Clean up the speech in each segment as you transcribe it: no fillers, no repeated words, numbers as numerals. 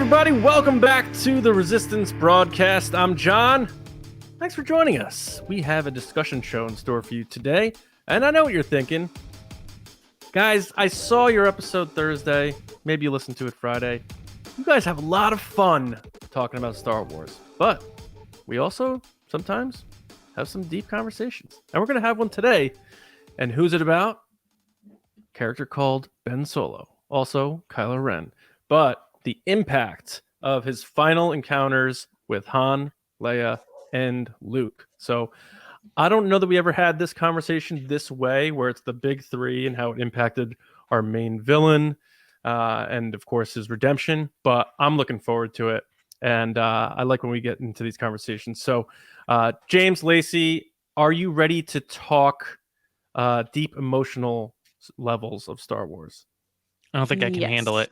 everybody. Welcome back to the Resistance broadcast. I'm John. Thanks for joining us. We have a discussion show in store for you today, and I know what you're thinking. Guys, I saw your episode Thursday. Maybe you listened to it Friday. You guys have a lot of fun talking about Star Wars, but we also sometimes have some deep conversations, and we're going to have one today. And who's it about? A character called Ben Solo, also Kylo Ren, but the impact of his final encounters with Han, Leia, and Luke. So I don't know that we ever had this conversation this way, where it's the big three and how it impacted our main villain, and of course his redemption. But I'm looking forward to it, and I like when we get into these conversations. So James Lacey, are you ready to talk deep emotional levels of Star Wars? I don't think I can handle it.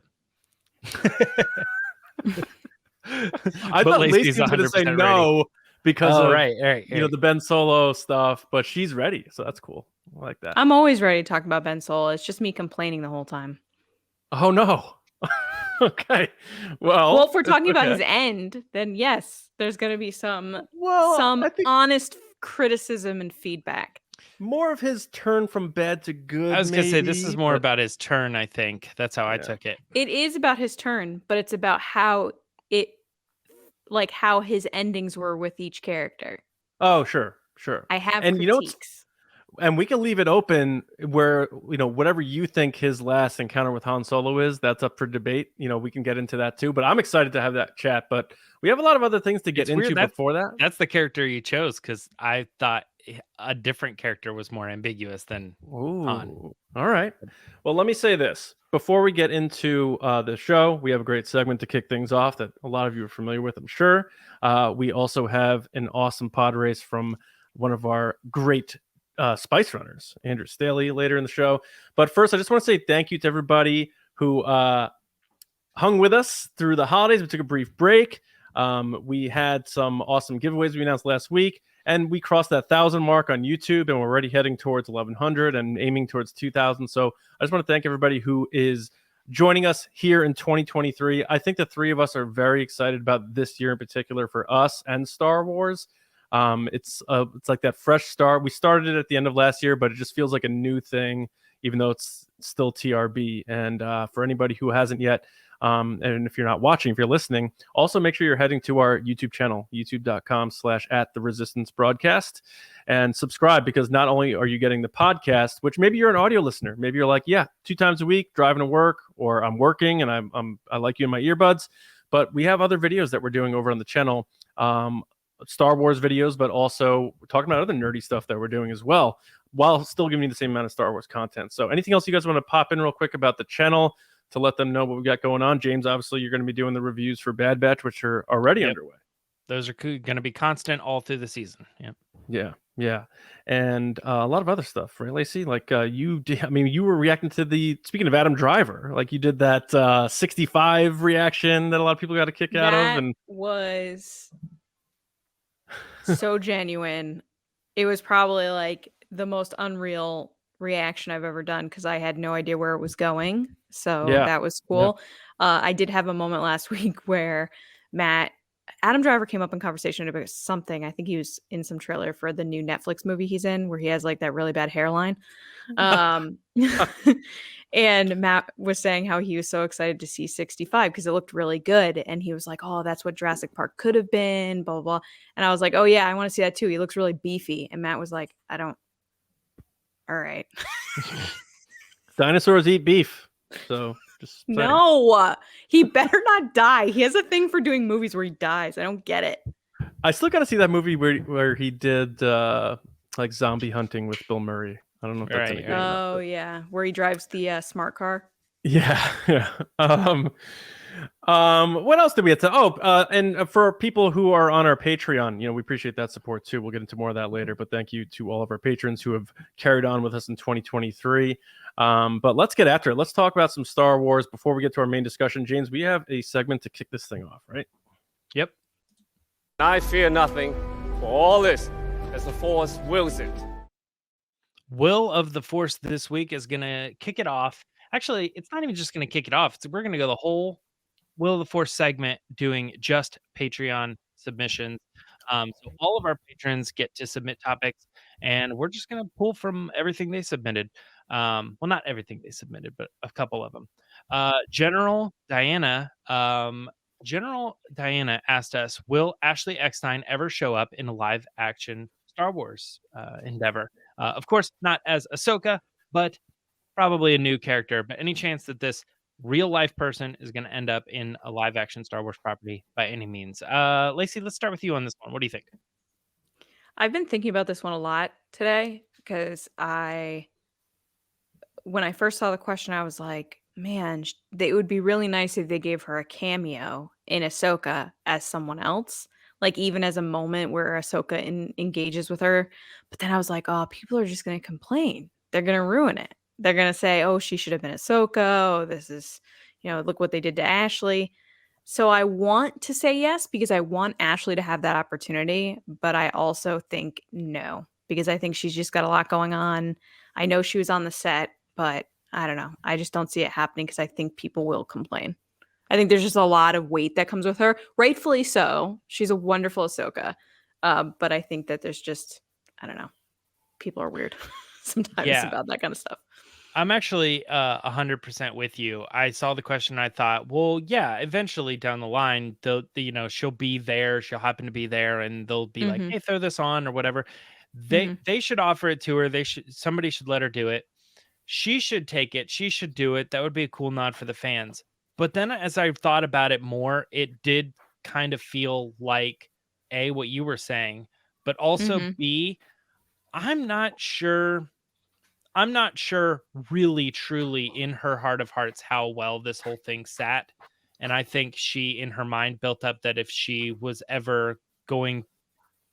I thought Lacey was going to say no because of you know, the Ben Solo stuff, but she's ready, so that's cool. I like that. I'm always ready to talk about Ben Solo. It's just me complaining the whole time. Oh no. Okay. Well, if we're talking about his end, then yes, there's going to be some honest criticism and feedback. More of his turn from bad to good. I was going to say, this is more about his turn, I think. That's how I took it. It is about his turn, but it's about how his endings were with each character. Oh, sure. I have and critiques. And we can leave it open where, you know, whatever you think his last encounter with Han Solo is, that's up for debate. You know, we can get into that too, but I'm excited to have that chat. But we have a lot of other things to get into before that. That's the character you chose, because I thought a different character was more ambiguous than Han. All right. Well, let me say this. Before we get into the show, we have a great segment to kick things off that a lot of you are familiar with, I'm sure. We also have an awesome pod race from one of our great Spice Runners, Andrew Staley, later in the show. But first, I just want to say thank you to everybody who hung with us through the holidays. We took a brief break. We had some awesome giveaways we announced last week, and we crossed that 1,000 mark on YouTube, and we're already heading towards 1,100 and aiming towards 2,000. So I just want to thank everybody who is joining us here in 2023. I think the three of us are very excited about this year in particular for us and Star Wars. It's like that fresh start. We started it at the end of last year, but it just feels like a new thing, even though it's still TRB. And for anybody who hasn't yet, and if you're not watching, if you're listening, also make sure you're heading to our YouTube channel, youtube.com/@theResistanceBroadcast, and subscribe, because not only are you getting the podcast, which maybe you're an audio listener, maybe you're like, yeah, 2 times a week driving to work, or I'm working and I like you in my earbuds, but we have other videos that we're doing over on the channel, Star Wars videos, but also we're talking about other nerdy stuff that we're doing as well, while still giving you the same amount of Star Wars content. So anything else you guys want to pop in real quick about the channel to let them know what we got going on? James, obviously you're going to be doing the reviews for Bad Batch, which are already underway. Those are going to be constant all through the season. Yeah. And a lot of other stuff, right, Lacey? Like you were reacting to speaking of Adam Driver, like you did that 65 reaction that a lot of people got a kick out of. And was so genuine. It was probably like the most unreal reaction I've ever done, because I had no idea where it was going. So that was cool. I did have a moment last week where Adam Driver came up in conversation about something. I think he was in some trailer for the new Netflix movie he's in, where he has like that really bad hairline. And Matt was saying how he was so excited to see 65 because it looked really good. And he was like, oh, that's what Jurassic Park could have been, blah, blah, blah. And I was like, oh yeah, I want to see that too. He looks really beefy. And Matt was like, all right. Dinosaurs eat beef. So just no, he better not die. He has a thing for doing movies where he dies. I don't get it. I still got to see that movie where he did like zombie hunting with Bill Murray. I don't know if that's any good. Oh yeah, where he drives the smart car. Yeah. What else did we have to? And for people who are on our Patreon, we appreciate that support too. We'll get into more of that later, but thank you to all of our patrons who have carried on with us in 2023. But let's get after it. Let's talk about some Star Wars before we get to our main discussion. James, we have a segment to kick this thing off, right? Yep. I fear nothing, for all this, as the Force wills it. Will of the Force this week is going to kick it off. Actually, it's not even just going to kick it off. We're going to go the whole Will of the Force segment doing just Patreon submissions. So all of our patrons get to submit topics, and we're just going to pull from everything they submitted. Well, not everything they submitted, but a couple of them. General Diana asked us, will Ashley Eckstein ever show up in a live action Star Wars endeavor? Of course, not as Ahsoka, but probably a new character. But any chance that this real life person is going to end up in a live action Star Wars property by any means? Lacey, let's start with you on this one. What do you think? I've been thinking about this one a lot today because when I first saw the question, I was like, man, it would be really nice if they gave her a cameo in Ahsoka as someone else, like even as a moment where Ahsoka engages with her. But then I was like, oh, people are just going to complain. They're going to ruin it. They're going to say, oh, she should have been Ahsoka. Oh, this is, look what they did to Ashley. So I want to say yes because I want Ashley to have that opportunity. But I also think no, because I think she's just got a lot going on. I know she was on the set, but I don't know. I just don't see it happening because I think people will complain. I think there's just a lot of weight that comes with her. Rightfully so. She's a wonderful Ahsoka. But I think that there's just, I don't know. People are weird sometimes about that kind of stuff. I'm actually 100% with you. I saw the question and I thought, well, yeah, eventually down the line, she'll be there. She'll happen to be there, and they'll be like, hey, throw this on or whatever. They should offer it to her. Somebody should let her do it. She should take it. She should do it. That would be a cool nod for the fans. But then as I've thought about it more, it did kind of feel like A, what you were saying, but also B, I'm not sure really truly in her heart of hearts how well this whole thing sat. And I think she in her mind built up that if she was ever going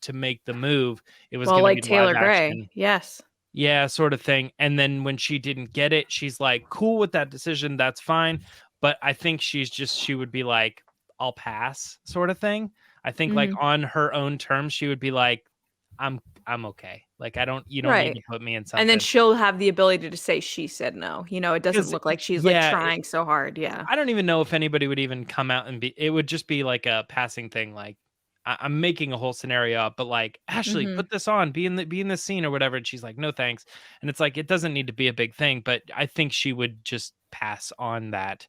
to make the move, it was going to be Taylor live Gray. action. Yes. Yeah, sort of thing. And then when she didn't get it, she's like, cool with that decision. That's fine. But I think she would be like, I'll pass sort of thing. I think like on her own terms, she would be like, I'm okay. Like, you don't need to put me in something. And then she'll have the ability to say she said no. It doesn't look like she's like trying so hard. Yeah. I don't even know if anybody would even come out and it would just be like a passing thing. Like, I'm making a whole scenario up, but like, Ashley, put this on, be in this scene or whatever. And she's like, no, thanks. And it's like, it doesn't need to be a big thing, but I think she would just pass on that.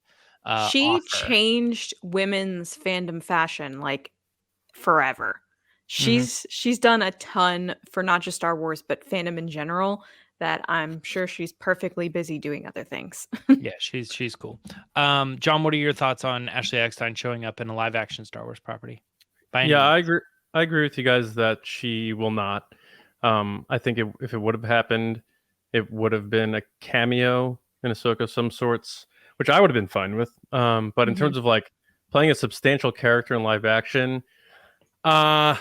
She offer. changed women's fandom fashion like forever. She's done a ton for not just Star Wars, but fandom in general, that I'm sure she's perfectly busy doing other things. Yeah, she's cool. John, what are your thoughts on Ashley Eckstein showing up in a live action Star Wars property? I agree with you guys that she will not. I think if it would have happened, it would have been a cameo in Ahsoka of some sorts, which I would have been fine with. But in terms of like playing a substantial character in live action, I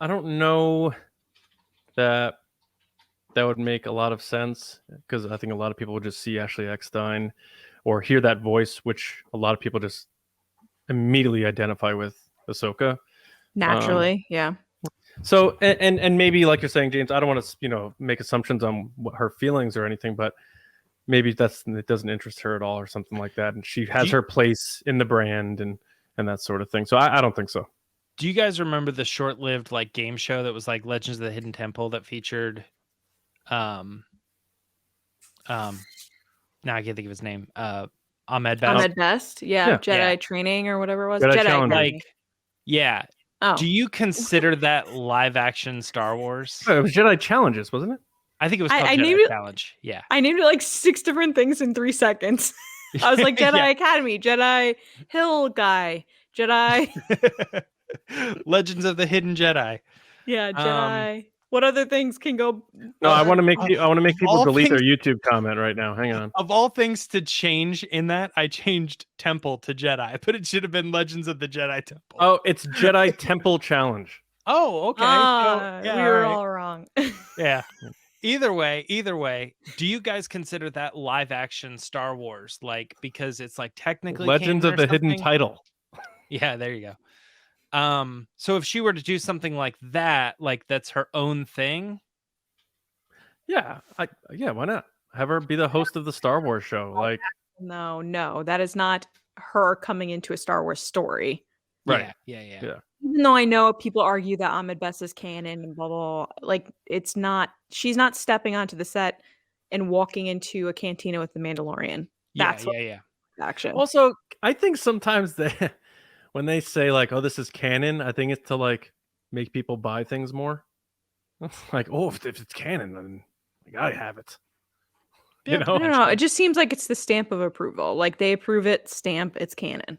don't know that would make a lot of sense, because I think a lot of people would just see Ashley Eckstein or hear that voice, which a lot of people just immediately identify with Ahsoka. Naturally, yeah. So, and maybe like you're saying, James, I don't want to, make assumptions on what her feelings or anything, but maybe it doesn't interest her at all or something like that. And she has her place in the brand and that sort of thing. So I don't think so. Do you guys remember the short-lived like game show that was like Legends of the Hidden Temple that featured now I can't think of his name. Ahmed Best. Ahmed Best, yeah. Jedi training or whatever it was. Jedi like, yeah. Oh. Do you consider that live action Star Wars? Oh, it was Jedi Challenges, wasn't it? I think it was called Jedi Challenge. Yeah. I named it like 6 different things in 3 seconds. I was like Jedi Academy, Jedi Hill guy, Jedi Legends of the Hidden Jedi. Yeah, Jedi. What other things can go? No, I want to make people delete their YouTube comment right now. Hang on. Of all things to change in that, I changed Temple to Jedi, but it should have been Legends of the Jedi Temple. Oh, it's Jedi Temple Challenge. Oh, okay. We were all wrong. Yeah. Either way, do you guys consider that live action Star Wars? Like, because it's like technically Legends of the Hidden Title. Yeah, there you go. So if she were to do something like that, like that's her own thing. Yeah, why not? Have her be the host of the Star Wars show. Like, no, that is not her coming into a Star Wars story. Right. Yeah. Even though I know people argue that Ahmed Best is canon and blah, blah, blah, like it's not, she's not stepping onto the set and walking into a cantina with the Mandalorian. That's yeah. Action. Also, I think sometimes when they say like, "Oh, this is canon," I think it's to like make people buy things more. Like, oh, if it's canon, then I gotta have it. I don't know. It just seems like it's the stamp of approval. Like they approve it, stamp, it's canon.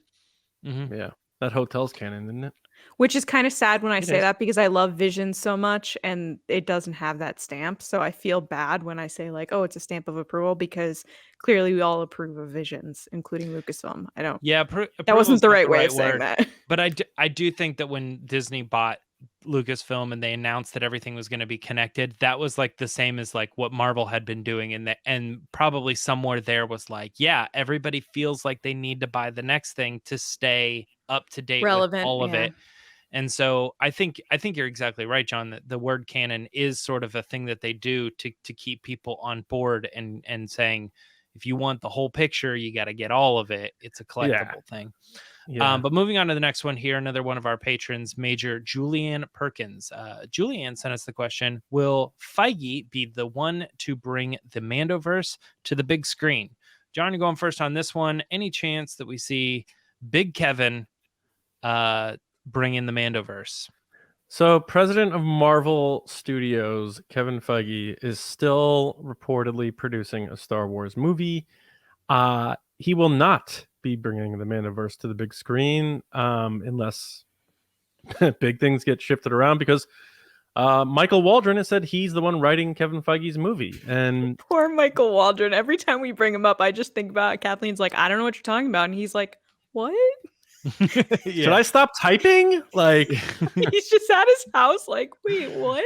Mm-hmm. Yeah, that hotel's canon, isn't it? Which is kind of sad when I say that because I love Visions so much and it doesn't have that stamp. So I feel bad when I say like, oh, it's a stamp of approval because clearly we all approve of Visions, including Lucasfilm. I don't. Yeah, that wasn't the right way of saying that. But I do think that when Disney bought Lucasfilm and they announced that everything was going to be connected, that was like the same as like what Marvel had been doing, and probably somewhere there was like, yeah, everybody feels like they need to buy the next thing to stay up to date with all of it. And so I think you're exactly right, John, that the word canon is sort of a thing that they do to keep people on board and saying, if you want the whole picture, you got to get all of it. It's a collectible thing. Yeah. But moving on to the next one here, another one of our patrons, Major Julianne Perkins. Julianne sent us the question, will Feige be the one to bring the Mandoverse to the big screen? John, you're going first on this one. Any chance that we see Big Kevin bring in the Mandoverse? So, president of Marvel Studios, Kevin Feige, is still reportedly producing a Star Wars movie. He will not be bringing the Mandoverse to the big screen unless big things get shifted around, because Michael Waldron has said he's the one writing Kevin Feige's movie. And poor Michael Waldron. Every time we bring him up, I just think about Kathleen's like, I don't know what you're talking about. And he's like, what? Should I stop typing? Like he's just at his house like, wait, what?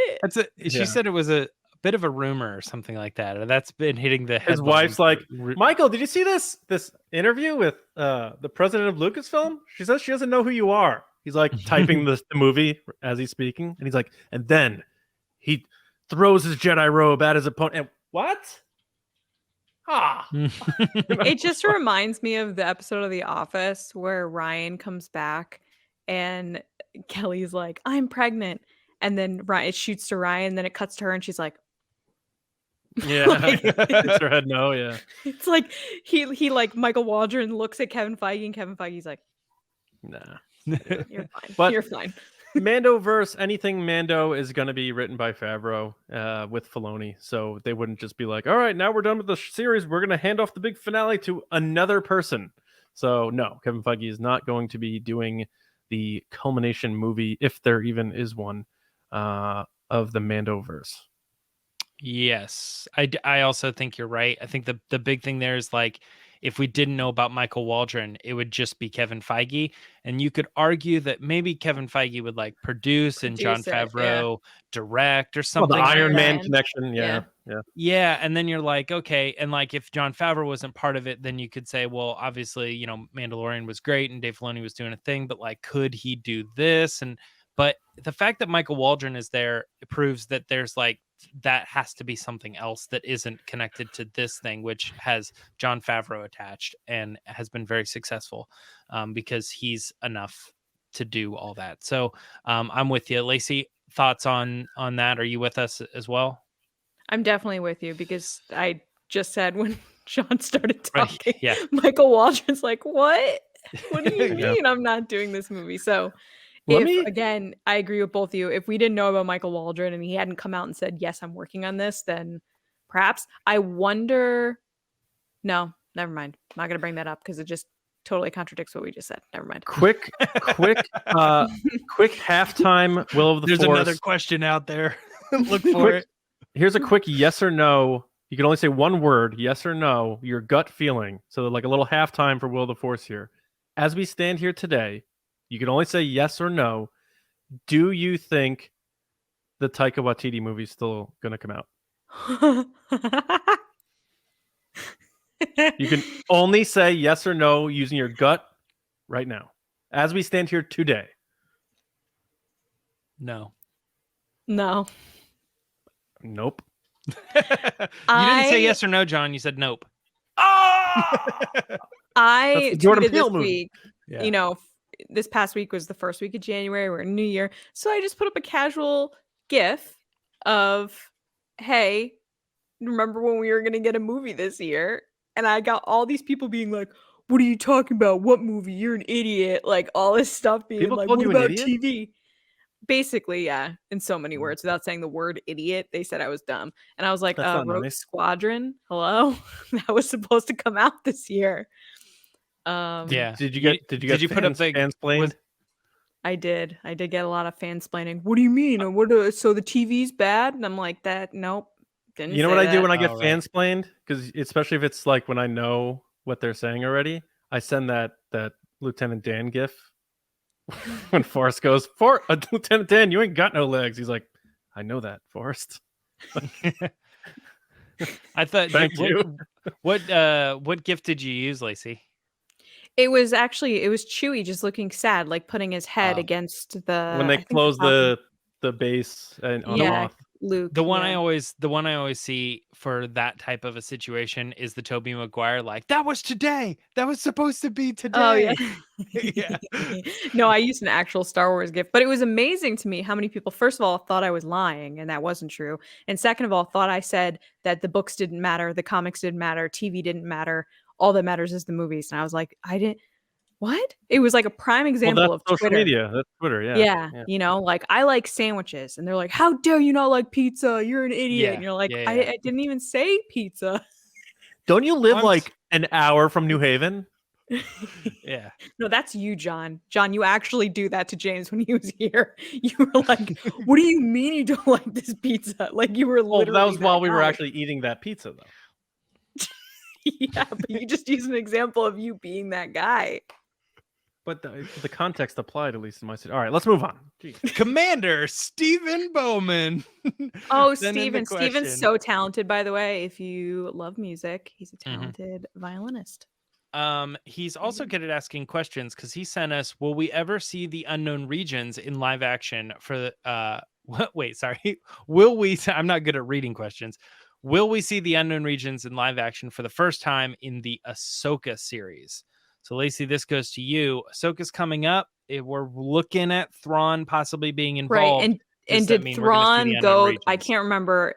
She said it was a bit of a rumor or something like that. That's been hitting the headlines. His wife's like, Michael, did you see this interview with the president of Lucasfilm? She says she doesn't know who you are. He's like typing the movie as he's speaking, and he's like, and then he throws his Jedi robe at his opponent. And what? It just reminds me of the episode of The Office where Ryan comes back and Kelly's like, I'm pregnant. And then it shoots to Ryan, then it cuts to her and she's like, yeah, like, it's her head no, yeah. It's like he like Michael Waldron looks at Kevin Feige and Kevin Feige's like, nah. You're fine. But you're fine. Mandoverse, anything Mando is going to be written by Favreau with Filoni. So they wouldn't just be like, all right, now we're done with the series. We're going to hand off the big finale to another person. So no, Kevin Feige is not going to be doing the culmination movie, if there even is one, of the Mandoverse. Yes, I also think you're right. I think the big thing there is like, if we didn't know about Michael Waldron, it would just be Kevin Feige. And you could argue that maybe Kevin Feige would like produce and Jon Favreau direct or something. Well, the Iron Man connection. Yeah. And then you're like, okay. And like, if Jon Favreau wasn't part of it, then you could say, well, obviously, Mandalorian was great and Dave Filoni was doing a thing, but like, could he do this? But the fact that Michael Waldron is there, it proves that there's like, that has to be something else that isn't connected to this thing, which has Jon Favreau attached and has been very successful because he's enough to do all that. So I'm with you. Lacey, thoughts on that? Are you with us as well? I'm definitely with you because I just said when Sean started talking, yeah. Michael Waldron's like, what? What do you mean I'm not doing this movie? So again, I agree with both of you. If we didn't know about Michael Waldron and he hadn't come out and said, yes, I'm working on this, then perhaps. I wonder. No, never mind. I'm not going to bring that up because it just totally contradicts what we just said. Never mind. Quick halftime Will of the Force. There's another question out there. Look for it. Here's a quick yes or no. You can only say one word, yes or no, your gut feeling. So like a little halftime for Will of the Force here. As we stand here today, you can only say yes or no. Do you think the Taika Waititi movie is still going to come out? You can only say yes or no using your gut right now. As we stand here today. No. No. Nope. You didn't say yes or no, John. You said nope. Oh! I Jordan tweeted Peele this movie. week, Yeah. this past week was the first week of January. We're in New Year. So I just put up a casual GIF of, hey, remember when we were going to get a movie this year? And I got all these people being like, what are you talking about? What movie? You're an idiot. Like all this stuff being People like, called what you an about idiot? TV? Basically, yeah, in so many words, without saying the word idiot, they said I was dumb. And I was like, That's not Rogue nice. Squadron, hello? That was supposed to come out this year. Yeah. Did you get put up the fansplained? I did get a lot of fansplaining. What do you mean? So the TV's bad? And I'm like, that nope. Didn't You know say what I do that. when I get Oh, right. fansplained? Because especially if it's like when I know what they're saying already, I send that Lieutenant Dan gif. When Forrest goes, Lieutenant Dan, you ain't got no legs. He's like, I know that, Forrest. I thought. Thank you. What gift did you use, Lacey? It was Chewie just looking sad, like putting his head Oh. against the When they close the base and on off. Luke. The one I always see for that type of a situation is the Tobey Maguire, like, that was today. That was supposed to be today. Oh yeah. Yeah. No, I used an actual Star Wars gift, but it was amazing to me how many people, first of all, thought I was lying, and that wasn't true. And second of all, thought I said that the books didn't matter, the comics didn't matter, TV didn't matter. All that matters is the movies. And I was like, I didn't. What? It was like a prime example of social Twitter. media. That's Twitter. Yeah. Yeah. You know, like I like sandwiches, and they're like, how dare you not like pizza? You're an idiot. Yeah, And you're like, yeah, I yeah. didn't even say pizza. Don't you live I'm- like an hour from New Haven? Yeah. No, that's you, John. John, you actually do that to James when he was here. You were like, what do you mean you don't like this pizza? Like you were Well, literally that was while we were guy. actually eating that pizza, though. Yeah, but you just used an example of you being that guy. But the context applied, at least in my city. All right, let's move on. Jeez. Commander Stephen Bowman. Oh, Send in the Steven's question. so talented, by the way. If you love music, he's a talented violinist. He's also good at asking questions because he sent us, will we ever see the unknown regions in live action for wait, sorry. Will we I'm not good at reading questions. Will we see the unknown regions in live action for the first time in the Ahsoka series? So Lacey, this goes to you. Ahsoka's coming up. We're looking at Thrawn possibly being involved. Right. And did Thrawn go? I can't remember.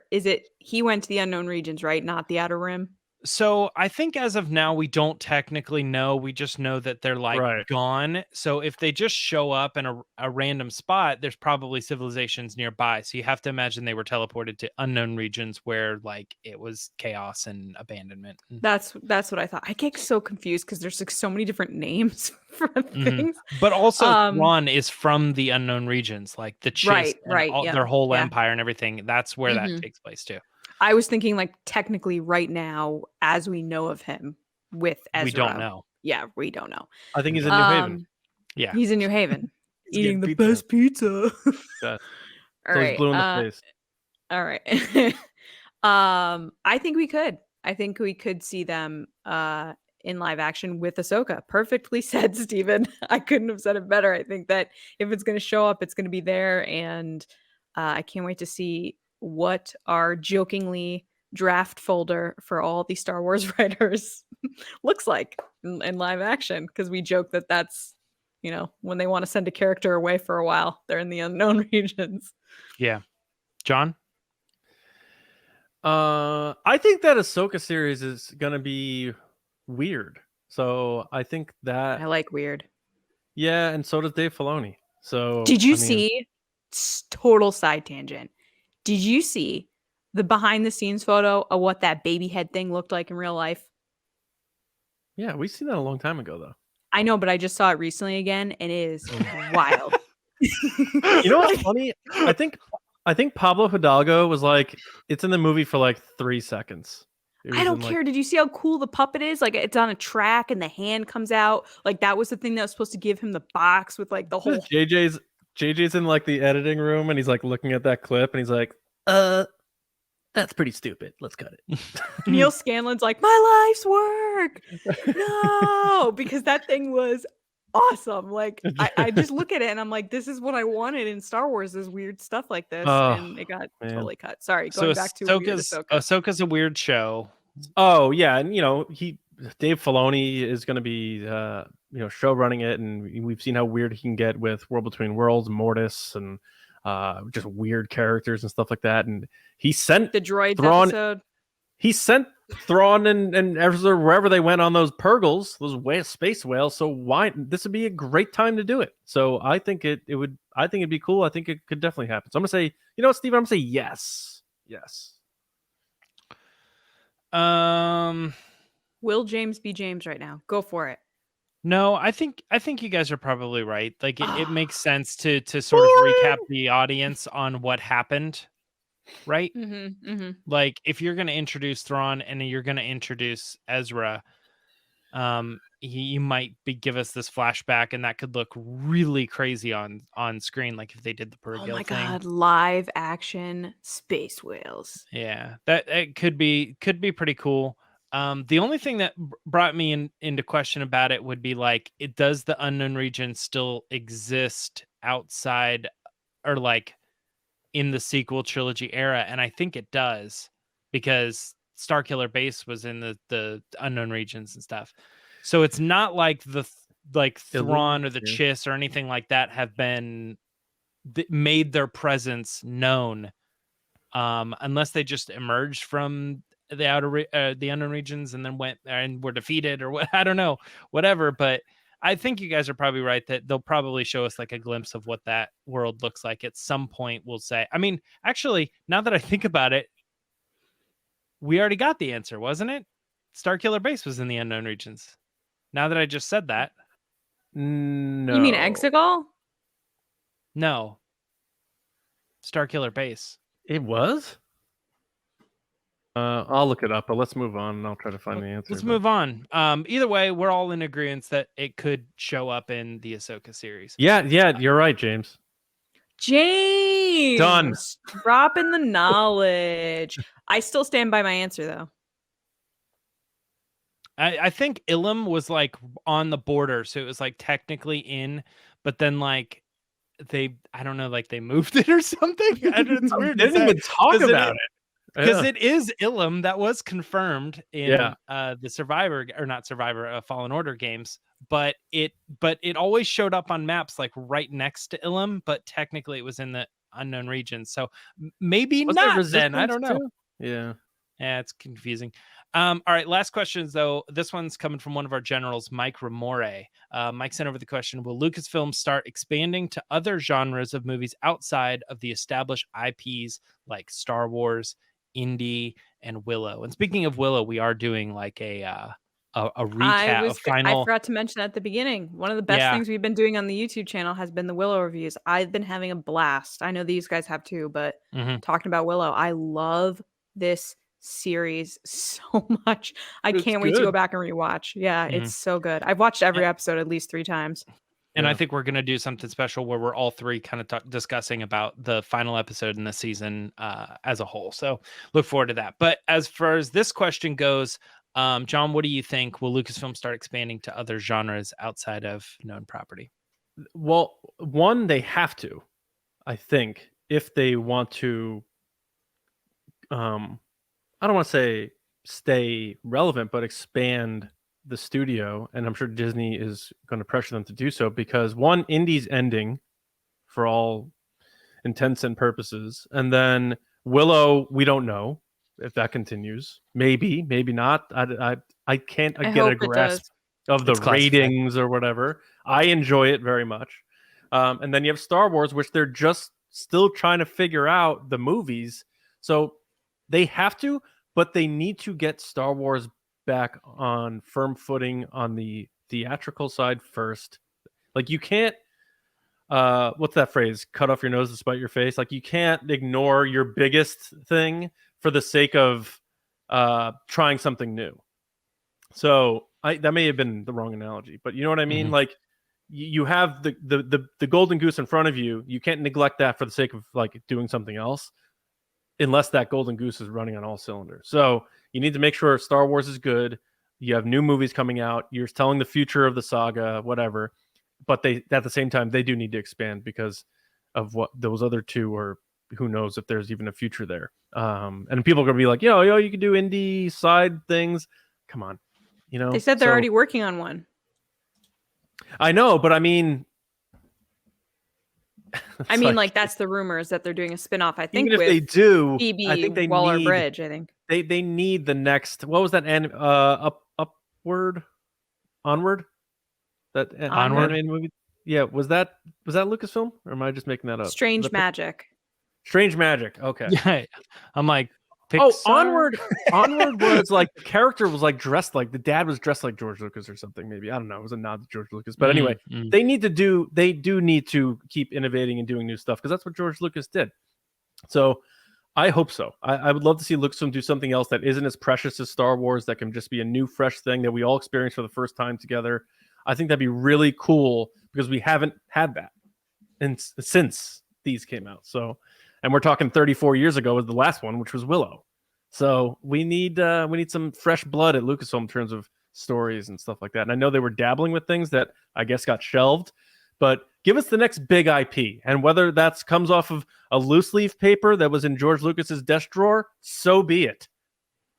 He went to the unknown regions, right? Not the Outer Rim. So I think as of now, we don't technically know. We just know that they're like gone. So if they just show up in a random spot, there's probably civilizations nearby. So you have to imagine they were teleported to unknown regions where like it was chaos and abandonment. That's what I thought. I get so confused because there's like so many different names for things. But also Thrawn is from the unknown regions, like the Chase, their whole empire and everything. That's where that takes place too. I was thinking like technically right now, as we know of him with Ezra. We don't know. Yeah, we don't know. I think he's in New Haven. Yeah. He's in New Haven. Eating the pizza. best pizza. All right. He's blue in the face. All right. I think we could. I think we could see them in live action with Ahsoka. Perfectly said, Stephen. I couldn't have said it better. I think that if it's going to show up, it's going to be there. And I can't wait to see what our jokingly draft folder for all the Star Wars writers looks like in live action, because we joke that that's, you know, when they want to send a character away for a while, they're in the unknown regions. Yeah. John? I think that Ahsoka series is gonna be weird. So I think that I like weird. Yeah, and so does Dave Filoni. So did you see, total side tangent, did you see the behind the scenes photo of what that baby head thing looked like in real life? Yeah, we've seen that a long time ago, though. I know, but I just saw it recently again, and it is wild. You know what's funny? I think Pablo Hidalgo was like, it's in the movie for like 3 seconds. I don't care. Did you see how cool the puppet is? Like, it's on a track and the hand comes out. Like, that was the thing that was supposed to give him the box with like the whole. JJ's in like the editing room, and he's like looking at that clip, and he's like, that's pretty stupid. Let's cut it. Neil Scanlon's like, my life's work. No, because that thing was awesome. Like, I just look at it and I'm like, this is what I wanted in Star Wars, is weird stuff like this. And it got totally cut. Sorry, going back to Ahsoka's a weird show. Oh, yeah. And, you know, Dave Filoni is going to be show running it, and we've seen how weird he can get with World Between Worlds, Mortis, and just weird characters and stuff like that. And he sent the droids Thrawn, episode. He sent Thrawn and Ezra wherever they went on those Purgles, those space whales. So why this would be a great time to do it. So I think it would. I think it'd be cool. I think it could definitely happen. So I'm gonna say, you know what, Steven? I'm gonna say yes. Will James be James right now? Go for it. No, I think you guys are probably right. Like it makes sense to sort of recap the audience on what happened, right? Like if you're going to introduce Thrawn and you're going to introduce Ezra, you might give us this flashback, and that could look really crazy on screen, like if they did the Purrgil thing. Oh my god, live action space whales. Yeah, that it could be pretty cool. The only thing that brought me into question about it would be like, does the unknown region still exist outside or like in the sequel trilogy era? And I think it does, because Starkiller Base was in the unknown regions and stuff. So it's not like Thrawn or the Chiss or anything like that have been made their presence known, unless they just emerged from the unknown regions and then went and were defeated or what. I don't know, whatever. But I think you guys are probably right that they'll probably show us like a glimpse of what that world looks like at some point. We'll say, I mean, actually, now that I think about it, we already got the answer, wasn't it? Starkiller Base was in the unknown regions. Now that I just said that. No. You mean Exegol? No. Starkiller Base. It was? I'll look it up, but let's move on and I'll try to find the answer. Let's move on. Either way, we're all in agreement that it could show up in the Ahsoka series. Yeah, you're right, James. Done. Dropping the knowledge. I still stand by my answer, though. I think Ilum was like on the border, so it was like technically in, but then like they moved it or something. It's weird. They didn't even talk about it. Because it is Ilum that was confirmed in the Fallen Order games, but it always showed up on maps like right next to Ilum, but technically it was in the unknown region. So maybe was not then. I don't know. Too? Yeah, it's confusing. All right, last questions though. This one's coming from one of our generals, Mike Ramore. Mike sent over the question: will Lucasfilm start expanding to other genres of movies outside of the established IPs like Star Wars, Indy, and Willow? And speaking of Willow, we are doing like a recap of final. I forgot to mention at the beginning. One of the best things we've been doing on the YouTube channel has been the Willow reviews. I've been having a blast. I know these guys have too, but talking about Willow, I love this series so much. I can't wait to go back and rewatch. Yeah, it's so good. I've watched every episode at least 3 times. And I think we're going to do something special where we're all three kind of discussing about the final episode in the season as a whole. So look forward to that. But as far as this question goes, John, what do you think? Will Lucasfilm start expanding to other genres outside of known property? Well, one, they have to, I think, if they want to, I don't want to say stay relevant, but expand the studio. And I'm sure Disney is going to pressure them to do so because one, Indy's ending for all intents and purposes. And then Willow, we don't know if that continues. Maybe not. I can't get a grasp of the ratings or whatever. I enjoy it very much. And then you have Star Wars, which they're just still trying to figure out the movies. So they have to, but they need to get Star Wars back on firm footing on the theatrical side first. Like you can't, what's that phrase? Cut off your nose to spite your face. Like you can't ignore your biggest thing for the sake of trying something new. So that may have been the wrong analogy, but you know what I mean? Like you have the golden goose in front of you. You can't neglect that for the sake of like doing something else, unless that golden goose is running on all cylinders. So you need to make sure Star Wars is good. You have new movies coming out. You're telling the future of the saga, whatever. But they, at the same time, they do need to expand because of what those other two are. Who knows if there's even a future there. And people are going to be like, yo, you can do indie side things. Come on. You know, they said they're already working on one. I know, but I mean, like that's the rumors that they're doing a spinoff. I think even if with they do, Phoebe I think they Waller-Bridge. I think they need the next. What was that? Upward, onward. That Onward? animated movie. Yeah, was that Lucasfilm, or am I just making that up? Strange Magic. Strange Magic. Okay. Yeah, I'm like, Pixar? Oh, Onward. Onward was like the character was like dressed like the dad was dressed like George Lucas or something. Maybe I don't know. It was a nod to George Lucas, but anyway, they do need to keep innovating and doing new stuff because that's what George Lucas did. So I hope so. I would love to see Lucasfilm do something else that isn't as precious as Star Wars. That can just be a new, fresh thing that we all experience for the first time together. I think that'd be really cool because we haven't had that since these came out. So. And we're talking 34 years ago was the last one, which was Willow. So we need some fresh blood at Lucasfilm in terms of stories and stuff like that. And I know they were dabbling with things that I guess got shelved, but give us the next big IP. And whether that comes off of a loose leaf paper that was in George Lucas's desk drawer, so be it.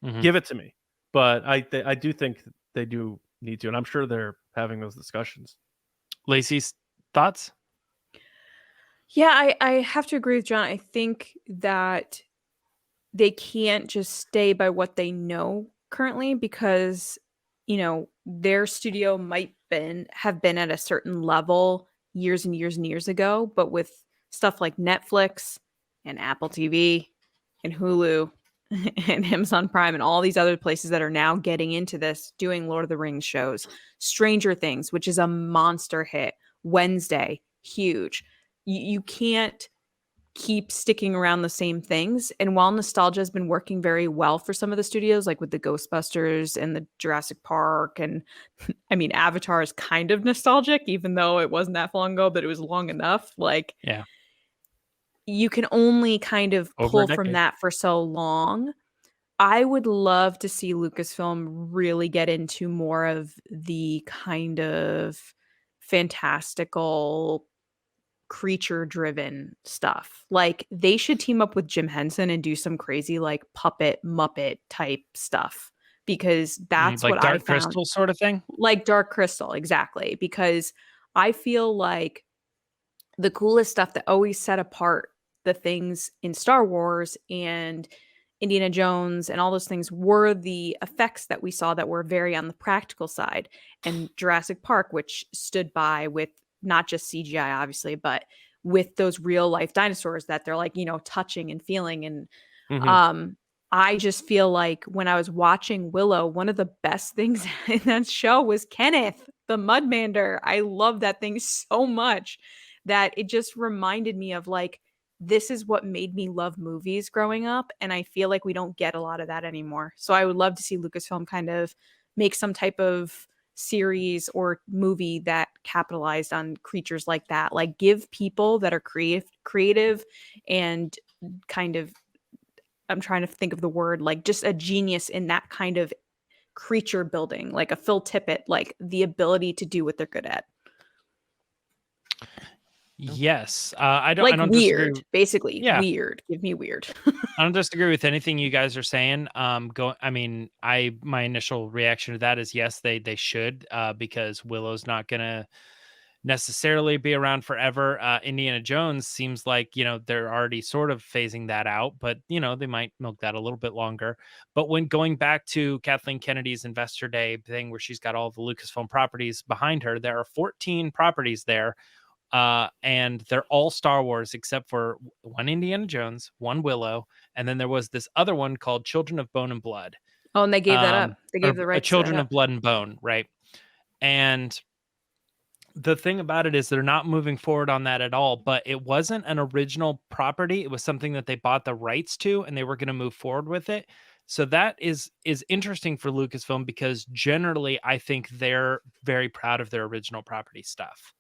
Mm-hmm. Give it to me. But I do think they do need to, and I'm sure they're having those discussions. Lacey's thoughts? Yeah, I have to agree with John. I think that they can't just stay by what they know currently because, their studio might have been at a certain level years and years and years ago. But with stuff like Netflix and Apple TV and Hulu and Amazon Prime and all these other places that are now getting into this, doing Lord of the Rings shows, Stranger Things, which is a monster hit, Wednesday, huge. You can't keep sticking around the same things. And while nostalgia has been working very well for some of the studios, like with the Ghostbusters and the Jurassic Park, and I mean, Avatar is kind of nostalgic, even though it wasn't that long ago, but it was long enough. Like, yeah, you can only kind of pull from that for so long. I would love to see Lucasfilm really get into more of the kind of fantastical creature driven stuff. Like they should team up with Jim Henson and do some crazy like puppet Muppet type stuff because that's like what Dark I found. Crystal sort of thing. Like Dark Crystal, exactly. Because I feel like the coolest stuff that always set apart the things in Star Wars and Indiana Jones and all those things were the effects that we saw that were very on the practical side, and Jurassic Park, which stood by with not just CGI, obviously, but with those real life dinosaurs that they're like, touching and feeling. And I just feel like when I was watching Willow, one of the best things in that show was Kenneth, the Mudmander. I love that thing so much that it just reminded me of like, this is what made me love movies growing up. And I feel like we don't get a lot of that anymore. So I would love to see Lucasfilm kind of make some type of series or movie that capitalized on creatures like that. Like give people that are creative and kind of, I'm trying to think of the word, like just a genius in that kind of creature building, like a Phil Tippett, like the ability to do what they're good at. Yes. I don't weird, disagree. Basically. Yeah. Weird. Give me weird. I don't disagree with anything you guys are saying. My initial reaction to that is yes, they should, because Willow's not gonna necessarily be around forever. Indiana Jones seems like, they're already sort of phasing that out, but they might milk that a little bit longer. But when going back to Kathleen Kennedy's Investor Day thing where she's got all the Lucasfilm properties behind her, there are 14 properties there. And they're all Star Wars except for one Indiana Jones, one Willow, and then there was this other one called Children of Bone and Blood. Oh, and they gave that up. They gave the rights. Children of Blood and Bone, right? And the thing about it is they're not moving forward on that at all. But it wasn't an original property; it was something that they bought the rights to, and they were going to move forward with it. So that is interesting for Lucasfilm because generally, I think they're very proud of their original property stuff.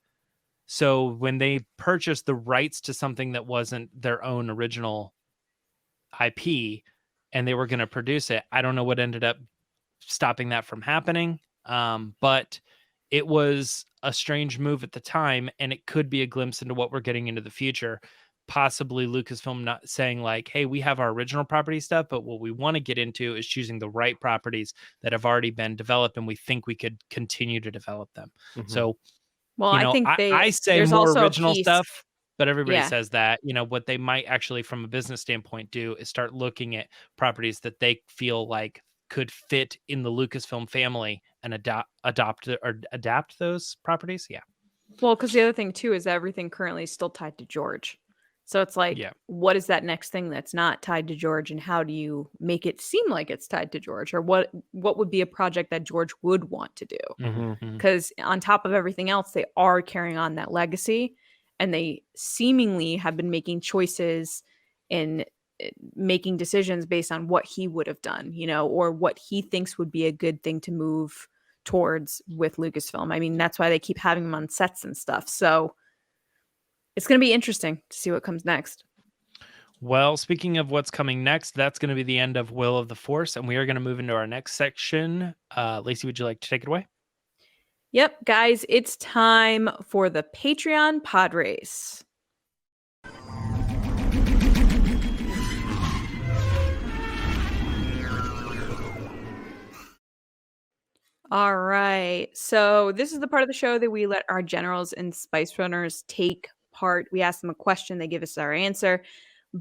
So when they purchased the rights to something that wasn't their own original IP and they were going to produce it, I don't know what ended up stopping that from happening. But it was a strange move at the time, and it could be a glimpse into what we're getting into the future. possibly Lucasfilm not saying like, hey, we have our original property stuff, but what we want to get into is choosing the right properties that have already been developed, and we think we could continue to develop them. So, well, you I know, think I say there's more also a original piece. stuff, but everybody Yeah. says that, you know, what they might actually from a business standpoint do is start looking at properties that they feel like could fit in the Lucasfilm family and adapt those properties. Yeah. Well, because the other thing too is that everything currently is still tied to George. So it's like, what is that next thing that's not tied to George, and how do you make it seem like it's tied to George, or what would be a project that George would want to do? Because on top of everything else, they are carrying on that legacy, and they seemingly have been making choices and making decisions based on what he would have done, you know, or what he thinks would be a good thing to move towards with Lucasfilm. I mean, that's why they keep having him on sets and stuff. So it's going to be interesting to see what comes next. Well, speaking of what's coming next, that's going to be the end of Will of the Force, and we are going to move into our next section. Lacey, would you like to take it away? Yep, guys, it's time for the Patreon pod race. All right. So this is the part of the show that we let our generals and spice runners take part. We ask them a question, they give us our answer.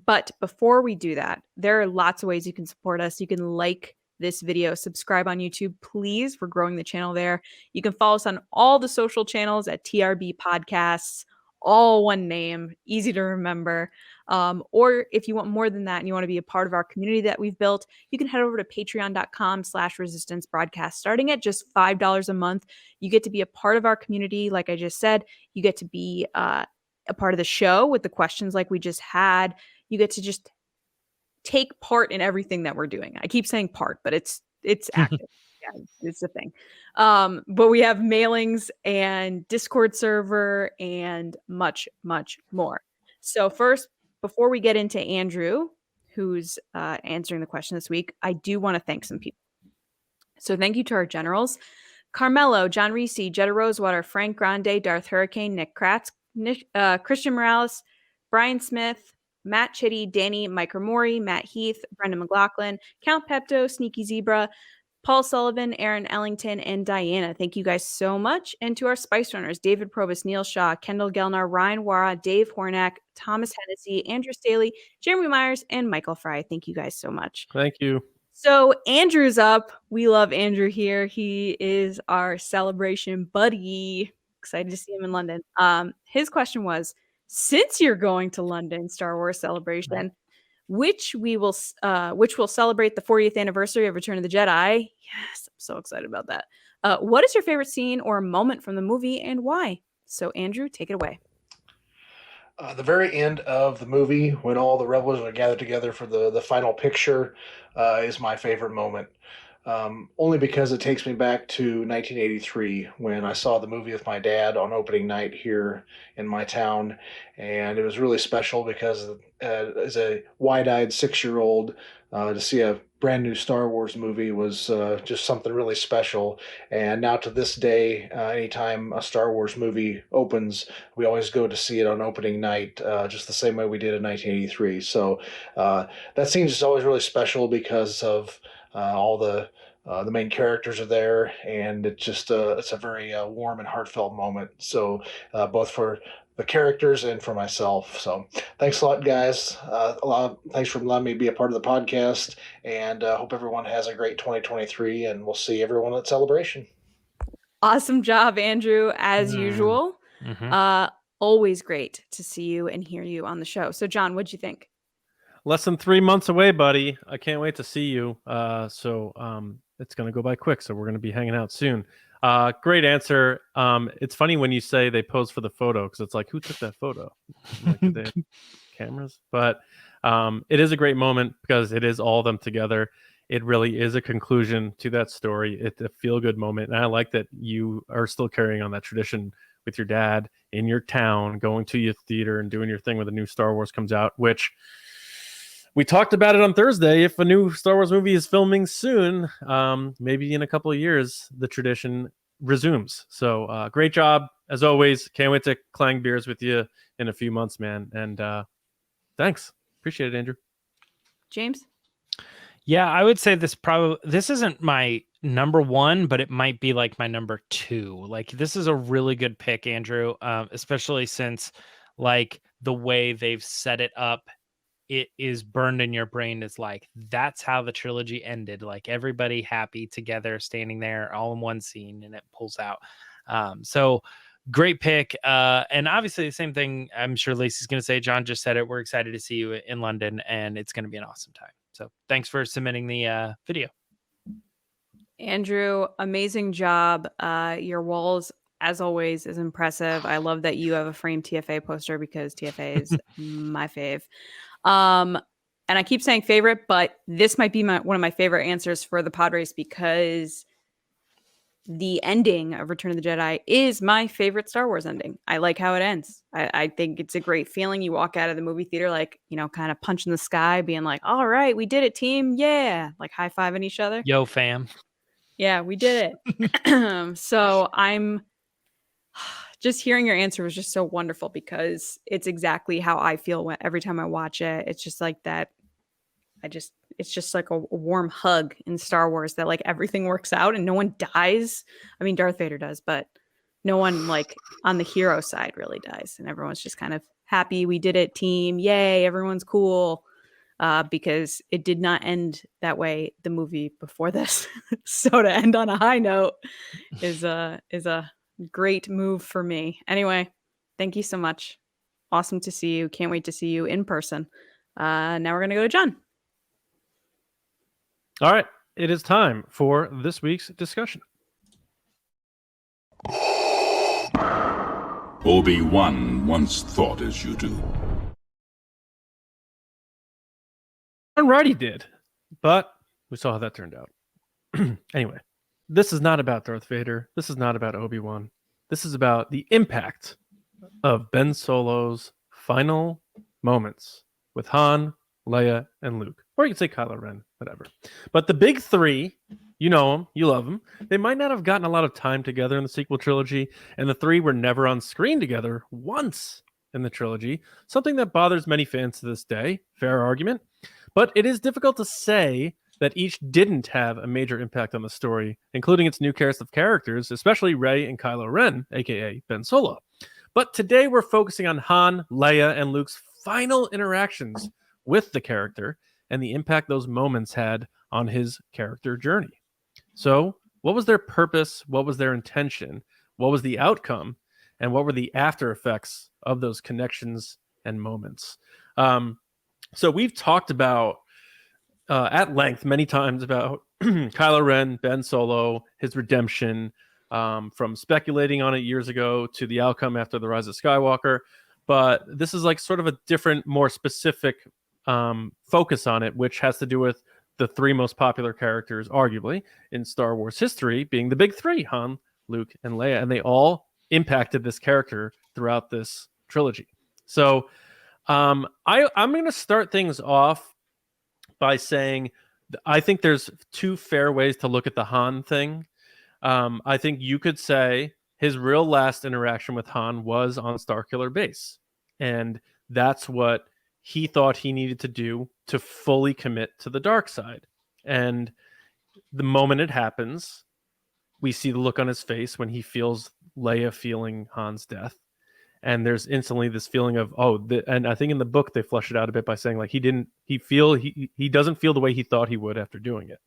But before we do that, there are lots of ways you can support us. You can like this video, subscribe on YouTube, please. We're growing the channel there. You can follow us on all the social channels at TRB Podcasts, all one name, easy to remember. Or if you want more than that and you want to be a part of our community that we've built, you can head over to patreon.com/resistance broadcast. Starting at just $5 a month, you get to be a part of our community. Like I just said, you get to be a part of the show with the questions like we just had. You get to just take part in everything that we're doing. I keep saying part, but it's active. Yeah, it's the thing. But we have mailings and Discord server and much, much more. So first, before we get into Andrew, who's answering the question this week, I do want to thank some people. So thank you to our generals: Carmelo, John Reese, Jetta Rosewater, Frank Grande, Darth Hurricane, Nick Kratz, Christian Morales, Brian Smith, Matt Chitty, Danny, Mike Mori, Matt Heath, Brendan McLaughlin, Count Pepto, Sneaky Zebra, Paul Sullivan, Aaron Ellington, and Diana. Thank you guys so much. And to our Spice Runners: David Probus, Neil Shaw, Kendall Gelnar, Ryan Wara, Dave Hornack, Thomas Hennessy, Andrew Staley, Jeremy Myers, and Michael Fry. Thank you guys so much. Thank you. So Andrew's up. We love Andrew here. He is our celebration buddy. Excited to see him in London. His question was, since you're going to London Star Wars Celebration, which will celebrate the 40th anniversary of Return of the Jedi. Yes, I'm so excited about that. What is your favorite scene or moment from the movie, and why? So Andrew, take it away. The very end of the movie, when all the rebels are gathered together for the final picture, is my favorite moment. Only because it takes me back to 1983 when I saw the movie with my dad on opening night here in my town. And it was really special because as a wide-eyed 6-year-old, to see a brand new Star Wars movie was just something really special. And now to this day, anytime a Star Wars movie opens, we always go to see it on opening night, just the same way we did in 1983. So that scene is always really special because of all the main characters are there, and it just it's a very warm and heartfelt moment. So both for the characters and for myself. So thanks a lot, guys. Thanks for letting me be a part of the podcast, and hope everyone has a great 2023, and we'll see everyone at Celebration. Awesome job, Andrew, as usual. Always great to see you and hear you on the show. So John, what'd you think? Less than 3 months away, buddy. I can't wait to see you. It's going to go by quick, so we're going to be hanging out soon. Great answer. It's funny when you say they posed for the photo, because it's like, who took that photo? Like, did they have cameras? But it is a great moment because it is all of them together. It really is a conclusion to that story. It's a feel-good moment, and I like that you are still carrying on that tradition with your dad in your town, going to your theater and doing your thing when the new Star Wars comes out, which we talked about it on Thursday. If a new Star Wars movie is filming soon, maybe in a couple of years, the tradition resumes. So great job, as always. Can't wait to clang beers with you in a few months, man. And thanks. Appreciate it, Andrew. James? Yeah, I would say this isn't my number one, but it might be like my number two. Like, this is a really good pick, Andrew, especially since like the way they've set it up, it is burned in your brain as like, that's how the trilogy ended. Like everybody happy together, standing there all in one scene, and it pulls out. So great pick. And obviously the same thing I'm sure Lacey's going to say. John just said it. We're excited to see you in London, and it's going to be an awesome time. So thanks for submitting the video. Andrew, amazing job. Your walls, as always, is impressive. I love that you have a framed TFA poster because TFA is my fave. And I keep saying favorite, but this might be one of my favorite answers for the pod race because the ending of Return of the Jedi is my favorite Star Wars ending. I like how it ends. I think it's a great feeling. You walk out of the movie theater, like, kind of punching the sky, being like, all right, we did it, team. Yeah. Like high-fiving each other. Yo, fam. Yeah, we did it. So I'm just hearing your answer was just so wonderful because it's exactly how I feel every time I watch it. It's just like that. It's just like a warm hug in Star Wars that like everything works out and no one dies. I mean, Darth Vader does, but no one like on the hero side really dies. And everyone's just kind of happy. We did it, team. Yay. Everyone's cool. Because it did not end that way the movie before this. So to end on a high note is a great move for me. Anyway, thank you so much. Awesome to see you. Can't wait to see you in person. Now we're going to go to John. All right. It is time for this week's discussion. Obi-Wan once thought as you do. Alrighty did, but we saw how that turned out. Anyway, this is not about Darth Vader. This is not about Obi-Wan. This is about the impact of Ben Solo's final moments with Han, Leia, and Luke. Or you could say Kylo Ren, whatever. But the big three, you know them, you love them. They might not have gotten a lot of time together in the sequel trilogy, and the three were never on screen together once in the trilogy, something that bothers many fans to this day. Fair argument. But it is difficult to say that each didn't have a major impact on the story, including its new cast of characters, especially Rey and Kylo Ren, aka Ben Solo. But today we're focusing on Han, Leia, and Luke's final interactions with the character and the impact those moments had on his character journey. So, what was their purpose? What was their intention? What was the outcome? And what were the after effects of those connections and moments? So we've talked about at length many times about Kylo Ren, Ben Solo, his redemption, from speculating on it years ago to the outcome after the Rise of Skywalker. But this is like sort of a different, more specific focus on it, which has to do with the three most popular characters, arguably, in Star Wars history, being the big three, Han, Luke, and Leia. And they all impacted this character throughout this trilogy. So I'm going to start things off by saying I think there's two fair ways to look at the Han thing. I think you could say his real last interaction with Han was on Starkiller Base. And that's what he thought he needed to do to fully commit to the dark side. And the moment it happens, we see the look on his face when he feels Leia feeling Han's death. And there's instantly this feeling of, and I think in the book they flesh it out a bit by saying like he doesn't feel the way he thought he would after doing it.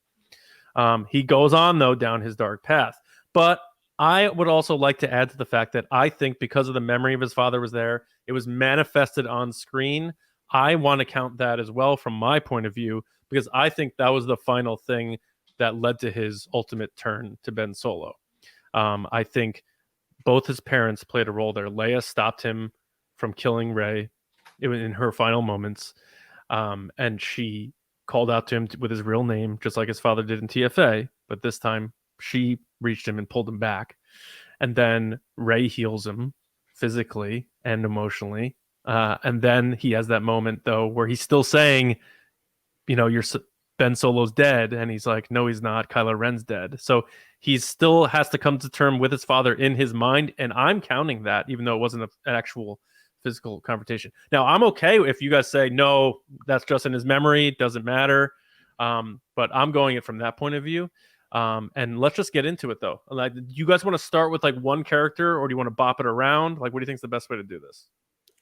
He goes on though down his dark path. But I would also like to add to the fact that I think because of the memory of his father was there, it was manifested on screen. I want to count that as well from my point of view, because I think that was the final thing that led to his ultimate turn to Ben Solo. I think both his parents played a role there. Leia stopped him from killing Rey in her final moments, and she called out to him with his real name, just like his father did in TFA, but this time she reached him and pulled him back. And then Rey heals him physically and emotionally. And then he has that moment, though, where he's still saying, Ben Solo's dead. And he's like, no, he's not. Kylo Ren's dead. So he still has to come to terms with his father in his mind. And I'm counting that, even though it wasn't an actual physical confrontation. Now, I'm okay if you guys say, no, that's just in his memory, it doesn't matter. But I'm going it from that point of view. And let's just get into it, though. Like, you guys want to start with like one character, or do you want to bop it around? Like, what do you think is the best way to do this?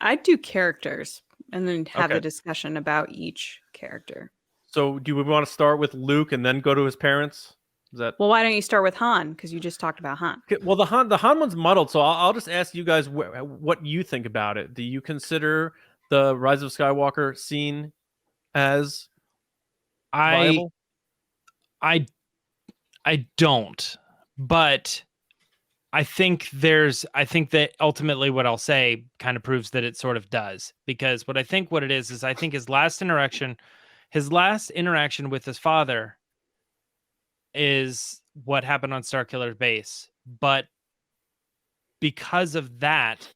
I'd do characters and then have Okay. a discussion about each character. So do we want to start with Luke and then go to his parents? Is that Well, why don't you start with Han? Because you just talked about Han. okay? Well, the Han one's muddled, so I'll just ask you guys what you think about it. Do you consider the Rise of Skywalker scene as viable? I don't, but I think that ultimately what I'll say kind of proves that it sort of does, because what it is I think his last interaction with his father is what happened on Starkiller's base. But because of that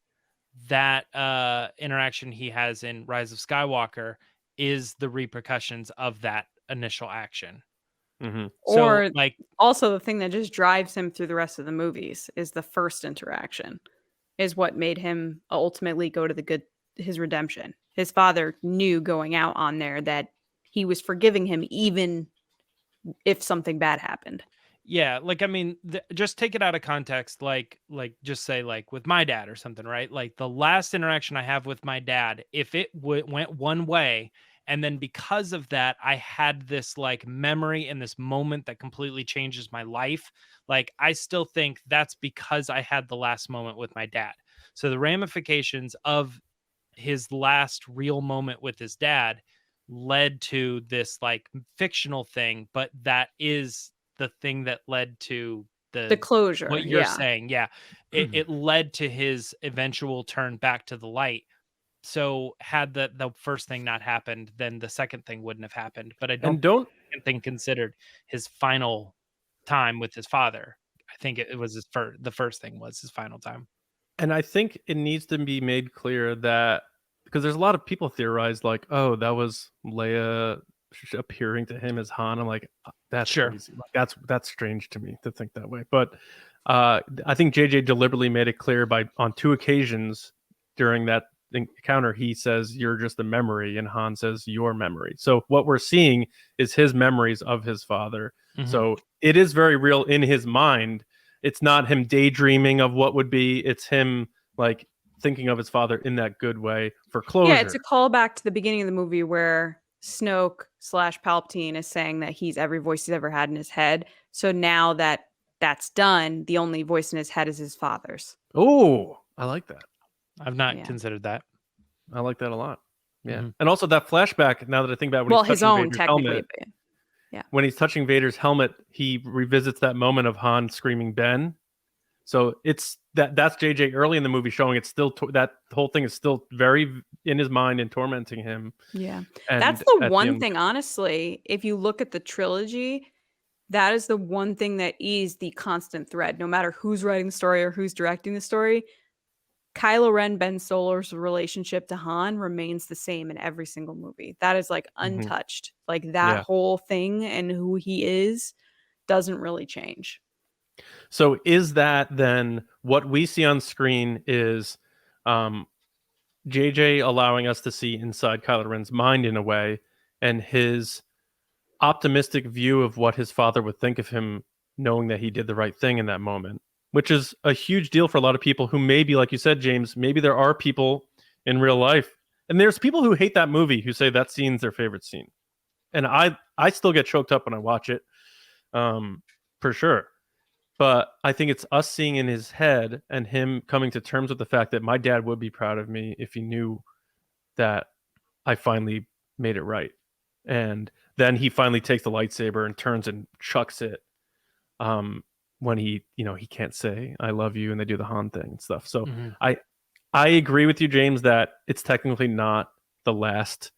interaction he has in Rise of Skywalker is the repercussions of that initial action. Mm-hmm. So, Or like, also the thing that just drives him through the rest of the movies is the first interaction is what made him ultimately go to his redemption. His father knew going out on there that he was forgiving him even if something bad happened. yeah, like, I mean, just take it out of context, like just say like with my dad or something, right? Like the last interaction I have with my dad, if it went one way, and then because of that, I had this like memory and this moment that completely changes my life. Like, I still think that's because I had the last moment with my dad. So the ramifications of his last real moment with his dad led to this like fictional thing, but that is the thing that led to The closure. what you're Yeah. saying. Yeah. It led to his eventual turn back to the light. So had the first thing not happened, then the second thing wouldn't have happened. But I don't think the second thing considered his final time with his father. I think it was the first thing was his final time. And I think it needs to be made clear that, because there's a lot of people theorize like, oh, that was Leia appearing to him as Han. I'm like, that's crazy. Like, that's strange to me to think that way. But I think JJ deliberately made it clear on two occasions during that encounter. He says, you're just a memory, and Han says, your memory. So what we're seeing is his memories of his father. Mm-hmm. So it is very real in his mind. It's not him daydreaming of what would be. It's him like thinking of his father in that good way for closure. Yeah, it's a callback to the beginning of the movie where Snoke / Palpatine is saying that he's every voice he's ever had in his head. So now that that's done, the only voice in his head is his father's. Oh, I like that. I've not considered that. I like that a lot. Yeah. Mm-hmm. And also that flashback, now that I think about when he's his own Vader's technically. Helmet, yeah. When he's touching Vader's helmet, he revisits that moment of Han screaming Ben. So it's that's JJ early in the movie showing it's still that whole thing is still very in his mind and tormenting him. Yeah. That's the one thing, honestly, if you look at the trilogy, that is the one thing that is the constant thread. No matter who's writing the story or who's directing the story, Kylo Ren, Ben Solo's relationship to Han remains the same in every single movie. That is like untouched. Like that whole thing and who he is doesn't really change. So is that then what we see on screen is JJ allowing us to see inside Kylo Ren's mind in a way, and his optimistic view of what his father would think of him, knowing that he did the right thing in that moment, which is a huge deal for a lot of people who maybe, like you said, James, maybe there are people in real life, and there's people who hate that movie who say that scene's their favorite scene. And I still get choked up when I watch it, for sure. But I think it's us seeing in his head and him coming to terms with the fact that my dad would be proud of me if he knew that I finally made it right. And then he finally takes the lightsaber and turns and chucks it. When he can't say I love you, and they do the Han thing and stuff. So I agree with you, James, that it's technically not the last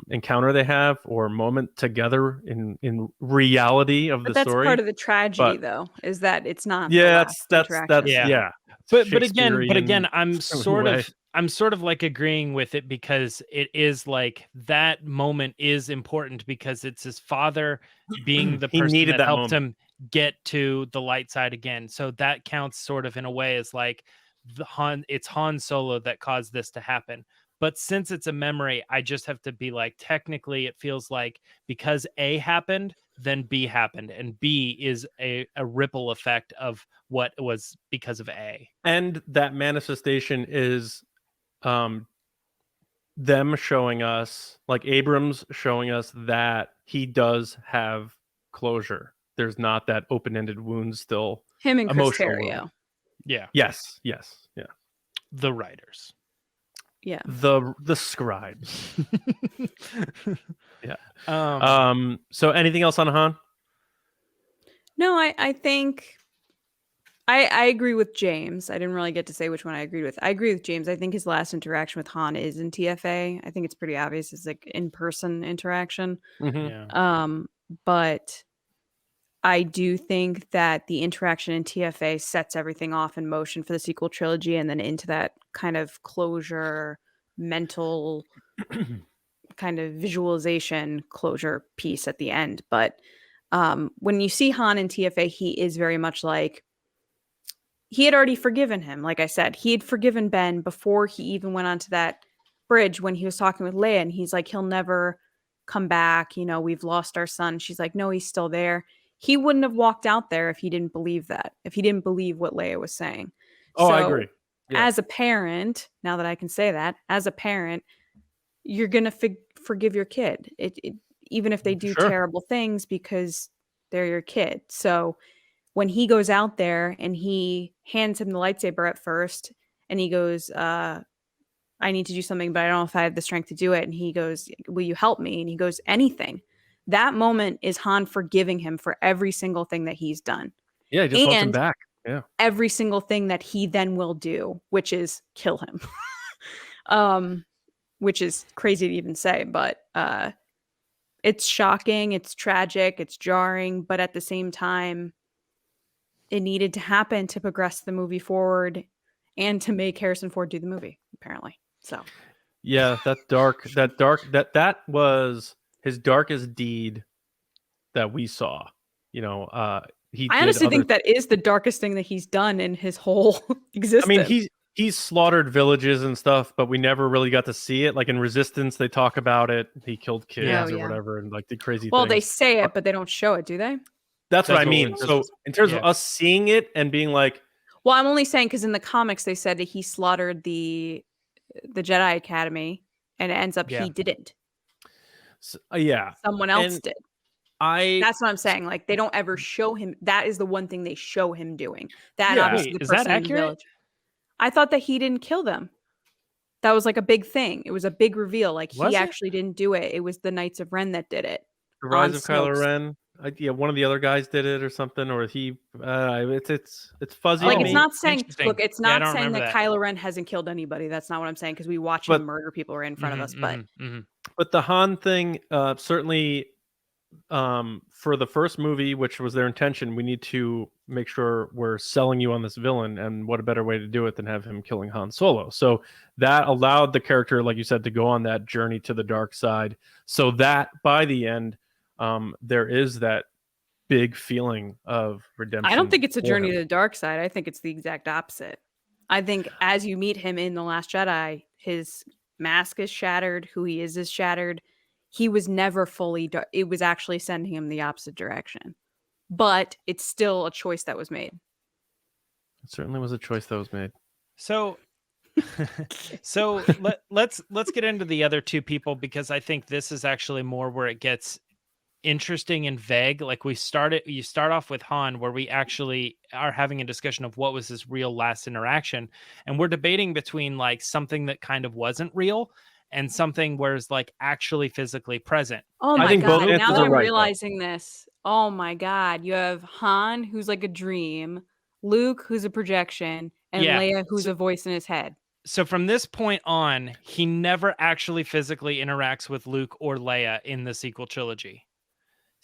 encounter they have or moment together in reality of the story. That's part of the tragedy, though, is that it's not. Yeah, that's yeah. But again, I'm sort of like agreeing with it, because it is like that moment is important because it's his father being the person that helped him get to the light side again. So that counts sort of in a way as like it's Han Solo that caused this to happen. But since it's a memory, I just have to be like, technically, it feels like because A happened, then B happened. And B is a ripple effect of what was because of A. And that manifestation is them showing us, like Abrams showing us, that he does have closure. There's not that open-ended wound still. Him and Chris Emotional Terrio. wound. Yeah. Yes. Yeah. The writers. Yeah. The scribes. Yeah. So anything else on Han? No, I think I agree with James. I didn't really get to say which one I agreed with. I agree with James. I think his last interaction with Han is in TFA. I think it's pretty obvious. It's like in-person interaction. Mm-hmm. Yeah. But I do think that the interaction in TFA sets everything off in motion for the sequel trilogy, and then into that kind of closure, mental kind of visualization closure piece at the end. But when you see Han in TFA, he is very much like, he had already forgiven him. Like I said, he had forgiven Ben before he even went onto that bridge when he was talking with Leia, and he's like, he'll never come back. You know, we've lost our son. She's like, no, he's still there. He wouldn't have walked out there if he didn't believe that, if he didn't believe what Leia was saying. Oh, so, I agree. Yeah. As a parent, now that I can say that, as a parent, you're going to forgive your kid, even if they do terrible things, because they're your kid. So when he goes out there and he hands him the lightsaber at first, and he goes, I need to do something, but I don't know if I have the strength to do it. And he goes, will you help me? And he goes, anything. That moment is Han forgiving him for every single thing that he's done. Yeah, he just wants him back. Yeah. Every single thing that he then will do, which is kill him. Which is crazy to even say, but it's shocking, it's tragic, it's jarring, but at the same time, it needed to happen to progress the movie forward and to make Harrison Ford do the movie, apparently. So yeah, that was his darkest deed that we saw. You know, I honestly think that is the darkest thing that he's done in his whole existence. I mean, he's slaughtered villages and stuff, but we never really got to see it. Like in Resistance, they talk about it. He killed kids or whatever, and like the crazy things. They say it, but they don't show it, do they? That's what I mean. So in terms of us seeing it and being like, well, I'm only saying because in the comics they said that he slaughtered the Jedi Academy, and it ends up he didn't. Someone else did. That's what I'm saying. Like, they don't ever show him. That is the one thing they show him doing. That obviously, is that accurate? I thought that he didn't kill them. That was like a big thing. It was a big reveal. Like, he actually didn't do it. It was the Knights of Ren that did it. The Rise of Kylo Ren. One of the other guys did it or something, or he. It's fuzzy. Like, to it's me. not saying. Look, it's not saying that Kylo Ren hasn't killed anybody. That's not what I'm saying, because we watch him murder people right in front of us. But the Han thing, certainly, for the first movie, which was their intention, we need to make sure we're selling you on this villain, and what a better way to do it than have him killing Han Solo. So that allowed the character, like you said, to go on that journey to the dark side, so that by the end, there is that big feeling of redemption. I don't think it's a journey to the dark side. I think it's the exact opposite. I think as you meet him in The Last Jedi, his mask is shattered, who he is shattered. He was never fully dark. It was actually sending him the opposite direction. But it's still a choice that was made. It certainly was a choice that was made. So let's get into the other two people, because I think this is actually more where it gets interesting and vague. Like, you start off with Han, where we actually are having a discussion of what was his real last interaction, and we're debating between like something that kind of wasn't real and something where it's like actually physically present. Oh my God. Now that I'm realizing this, oh my God, you have Han, who's like a dream, Luke, who's a projection, and Leia, who's a voice in his head. So from this point on, he never actually physically interacts with Luke or Leia in the sequel trilogy.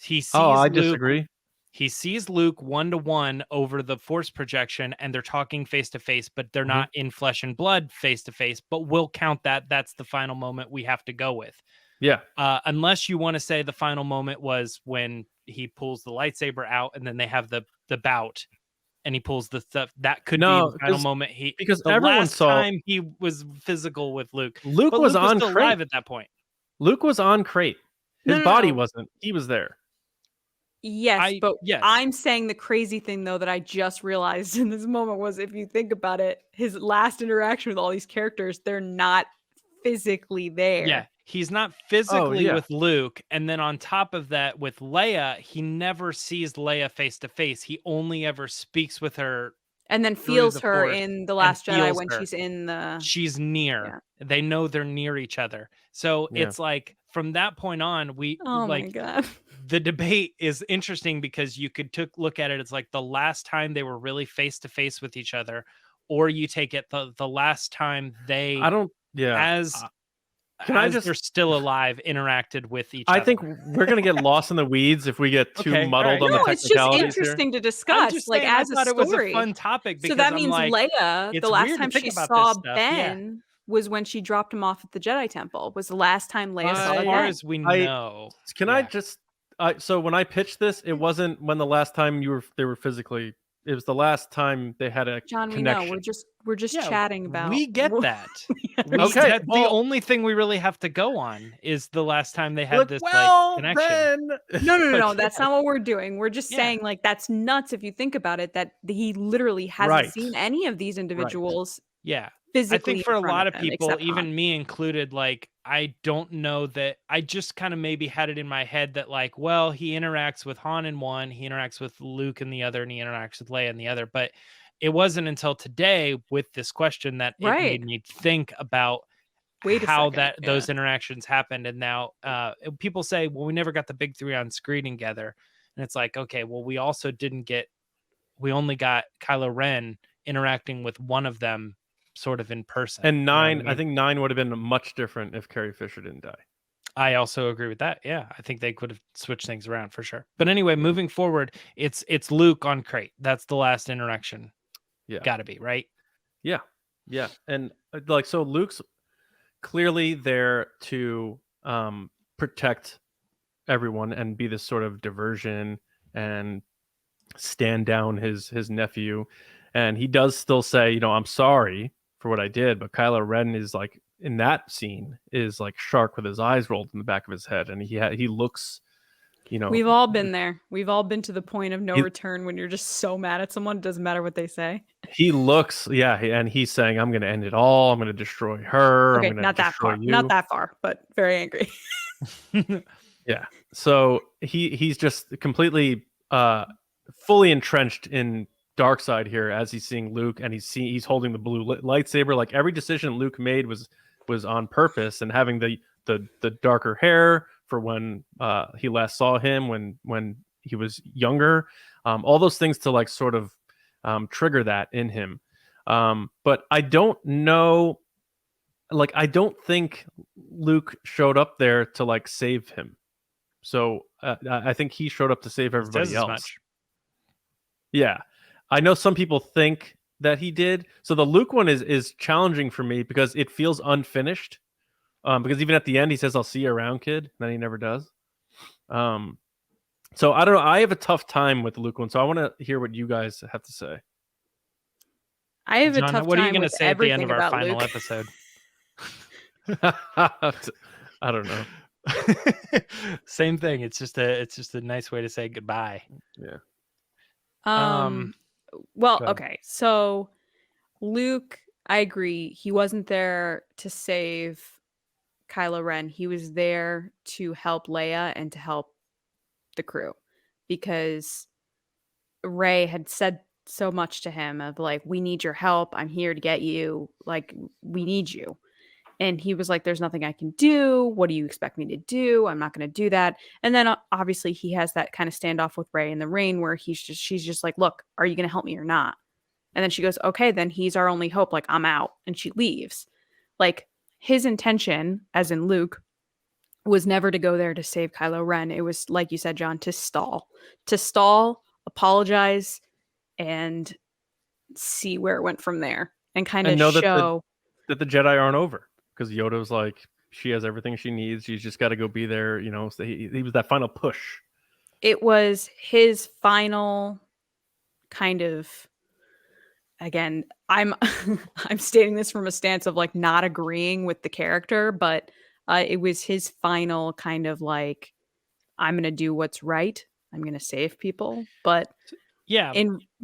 He sees I disagree. He sees Luke 1-to-1 over the Force projection, and they're talking face to face, but they're not in flesh and blood face to face. But we'll count that. That's the final moment we have to go with. Yeah. Unless you want to say the final moment was when he pulls the lightsaber out, and then they have the bout, and he pulls the stuff. That could be No, the final moment. because the everyone last saw time he was physical with Luke. Luke But was Luke on still crate. alive at that point. Luke was on crate. His No. body wasn't. He was there. Yes, but yes. I'm saying the crazy thing though that I just realized in this moment was, if you think about it, his last interaction with all these characters, they're not physically there. Yeah, he's not physically with Luke, and then on top of that, with Leia, he never sees Leia face to face. He only ever speaks with her, and then feels her in The Last Jedi when she's in the. She's near. Yeah. They know they're near each other, so it's like from that point on, my God. The debate is interesting because you could look at it as like the last time they were really face to face with each other, or you take it the last time they they're still alive interacted with each other. I think we're gonna get lost in the weeds if we get too muddled on the technicalities. It's just interesting to discuss, like as a story. It was a fun topic because so that means Leia, the last time she saw Ben was when she dropped him off at the Jedi Temple. Was the last time Leia saw Ben. As far as we know. I just so when I pitched this, it wasn't when the last time they were physically. It was the last time they had a John, connection. We know. We're just chatting about. We get that. Okay, the only thing we really have to go on is the last time they had this connection. No. That's not what we're doing. We're just saying like that's nuts if you think about it. That he literally hasn't seen any of these individuals. Yeah. Physically, I think for a lot of him, people, even me included, like, I don't know that I just kind of maybe had it in my head that like, well, he interacts with Han in one, he interacts with Luke in the other, and he interacts with Leia in the other. But it wasn't until today with this question that it made me think about how those interactions happened. And now people say, well, we never got the big three on screen together. And it's like, okay, well, we only got Kylo Ren interacting with one of them sort of in person. And 9, I think 9 would have been much different if Carrie Fisher didn't die. I also agree with that. Yeah, I think they could have switched things around for sure. But anyway, moving forward, it's Luke on crate. That's the last interaction. Yeah, gotta be right. Yeah, and like so, Luke's clearly there to protect everyone and be this sort of diversion and stand down his nephew. And he does still say, I'm sorry for what I did, but Kylo Ren is like in that scene is like shark with his eyes rolled in the back of his head, and he looks, We've all been there. We've all been to the point of no return when you're just so mad at someone, it doesn't matter what they say. He looks, and he's saying, "I'm going to end it all. I'm going to destroy her. Okay, I'm going not to that destroy far, you." not that far, but very angry. Yeah. So he's just completely, fully entrenched in dark side here as he's seeing Luke, and he's holding the blue lightsaber. Like every decision Luke made was on purpose, and having the darker hair for when he last saw him when he was younger, all those things to like sort of trigger that in him. But I don't know, like I don't think Luke showed up there to like save him. So I think he showed up to save everybody else. Yeah. I know some people think that he did. So the Luke one is challenging for me because it feels unfinished. Because even at the end he says, "I'll see you around, kid," and then he never does. So I don't know. I have a tough time with the Luke one, so I want to hear what you guys have to say. I have a tough time. What are you going to say at the end of our about final Luke. episode? I don't know. Same thing. It's just a nice way to say goodbye. Yeah. Well, okay. So Luke, I agree. He wasn't there to save Kylo Ren. He was there to help Leia and to help the crew, because Rey had said so much to him of like, "We need your help. I'm here to get you. Like, we need you." And he was like, "There's nothing I can do. What do you expect me to do? I'm not going to do that." And then obviously he has that kind of standoff with Rey in the rain where she's just like, "Look, are you going to help me or not?" And then she goes, "Okay, then he's our only hope. Like, I'm out." And she leaves. Like, his intention, as in Luke, was never to go there to save Kylo Ren. It was, like you said, John, to stall, apologize, and see where it went from there, and kind of show that the Jedi aren't over. Because Yoda was like, she has everything she needs. She's just got to go be there, So he was that final push. It was his final kind of again, I'm I'm stating this from a stance of like not agreeing with the character, but it was his final kind of like, I'm gonna do what's right. I'm gonna save people. But Yeah.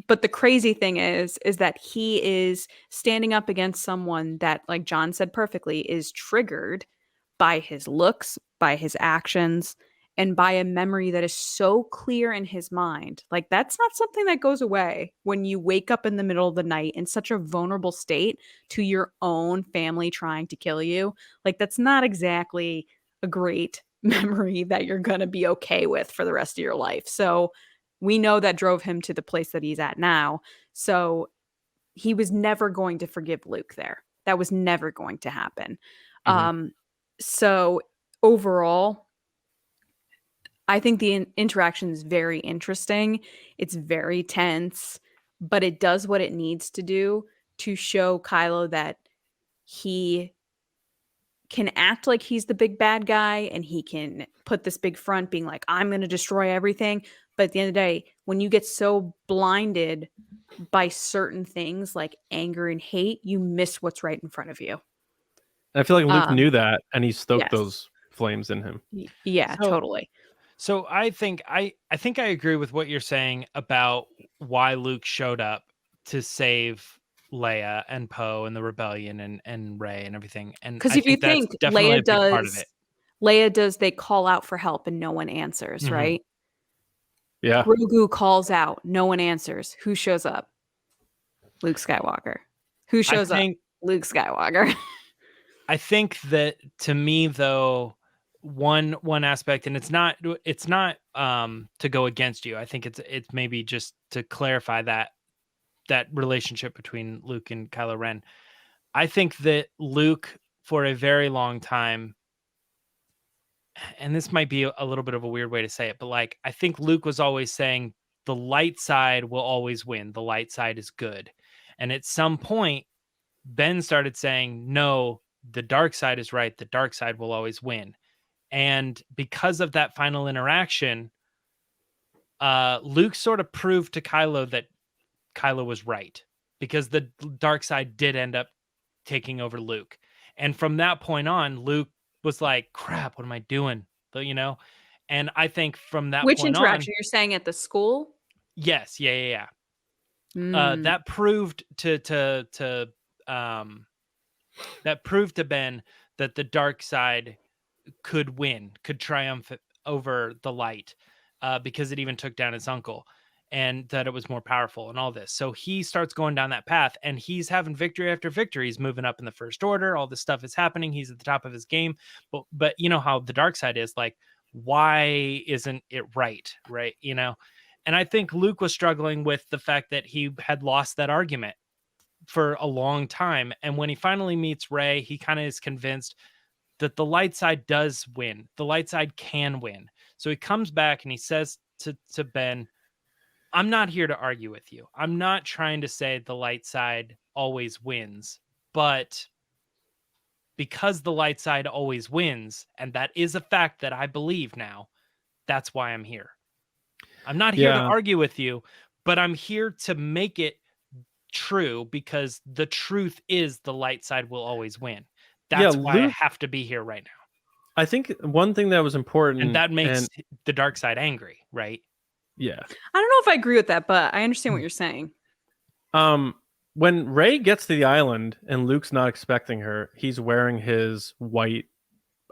but the crazy thing is that he is standing up against someone that, like John said perfectly, is triggered by his looks, by his actions, and by a memory that is so clear in his mind. Like, that's not something that goes away when you wake up in the middle of the night in such a vulnerable state to your own family trying to kill you. Like, that's not exactly a great memory that you're going to be okay with for the rest of your life. So we know that drove him to the place that he's at now. So he was never going to forgive Luke there. That was never going to happen. So overall, I think the interaction is very interesting. It's very tense, but it does what it needs to do to show Kylo that he can act like he's the big bad guy and he can put this big front being like, I'm going to destroy everything. But at the end of the day, when you get so blinded by certain things like anger and hate, you miss what's right in front of you. I feel like Luke knew that, and he stoked yes. those flames in him. Yeah, totally. So I think I agree with what you're saying about why Luke showed up to save Leia and Poe and the rebellion and Rey and everything. And because if you think definitely Leia does, part of it. Leia does, they call out for help and no one answers, right? Yeah. Grogu calls out, no one answers. Who shows up? Luke Skywalker. Who shows up? Luke Skywalker. I think that, to me, though, one aspect, and it's not to go against you. I think it's maybe just to clarify that relationship between Luke and Kylo Ren. I think that Luke, for a very long time, and this might be a little bit of a weird way to say it, but like, I think Luke was always saying the light side will always win. The light side is good. And at some point, Ben started saying, no, the dark side is right. The dark side will always win. And because of that final interaction, Luke sort of proved to Kylo that Kylo was right, because the dark side did end up taking over Luke. And from that point on, Luke was like, crap, what am I doing? And I think from that Which point interaction? on, You're saying at the school? Yes. Yeah. That proved that proved to Ben that the dark side could win, could triumph over the light, because it even took down his uncle, and that it was more powerful and all this. So he starts going down that path, and he's having victory after victory. He's moving up in the First Order. All this stuff is happening. He's at the top of his game. But you know how the dark side is, like, why isn't it right? And I think Luke was struggling with the fact that he had lost that argument for a long time. And when he finally meets Rey, he kind of is convinced that the light side does win. The light side can win. So he comes back and he says to Ben, I'm not here to argue with you. I'm not trying to say the light side always wins, but because the light side always wins, and that is a fact that I believe now, that's why I'm here. I'm not here to argue with you, but I'm here to make it true, because the truth is the light side will always win. That's why I have to be here right now. I think one thing that was important, and that makes the dark side angry, right? Yeah. I don't know if I agree with that, but I understand what you're saying. When Rey gets to the island and Luke's not expecting her, he's wearing his white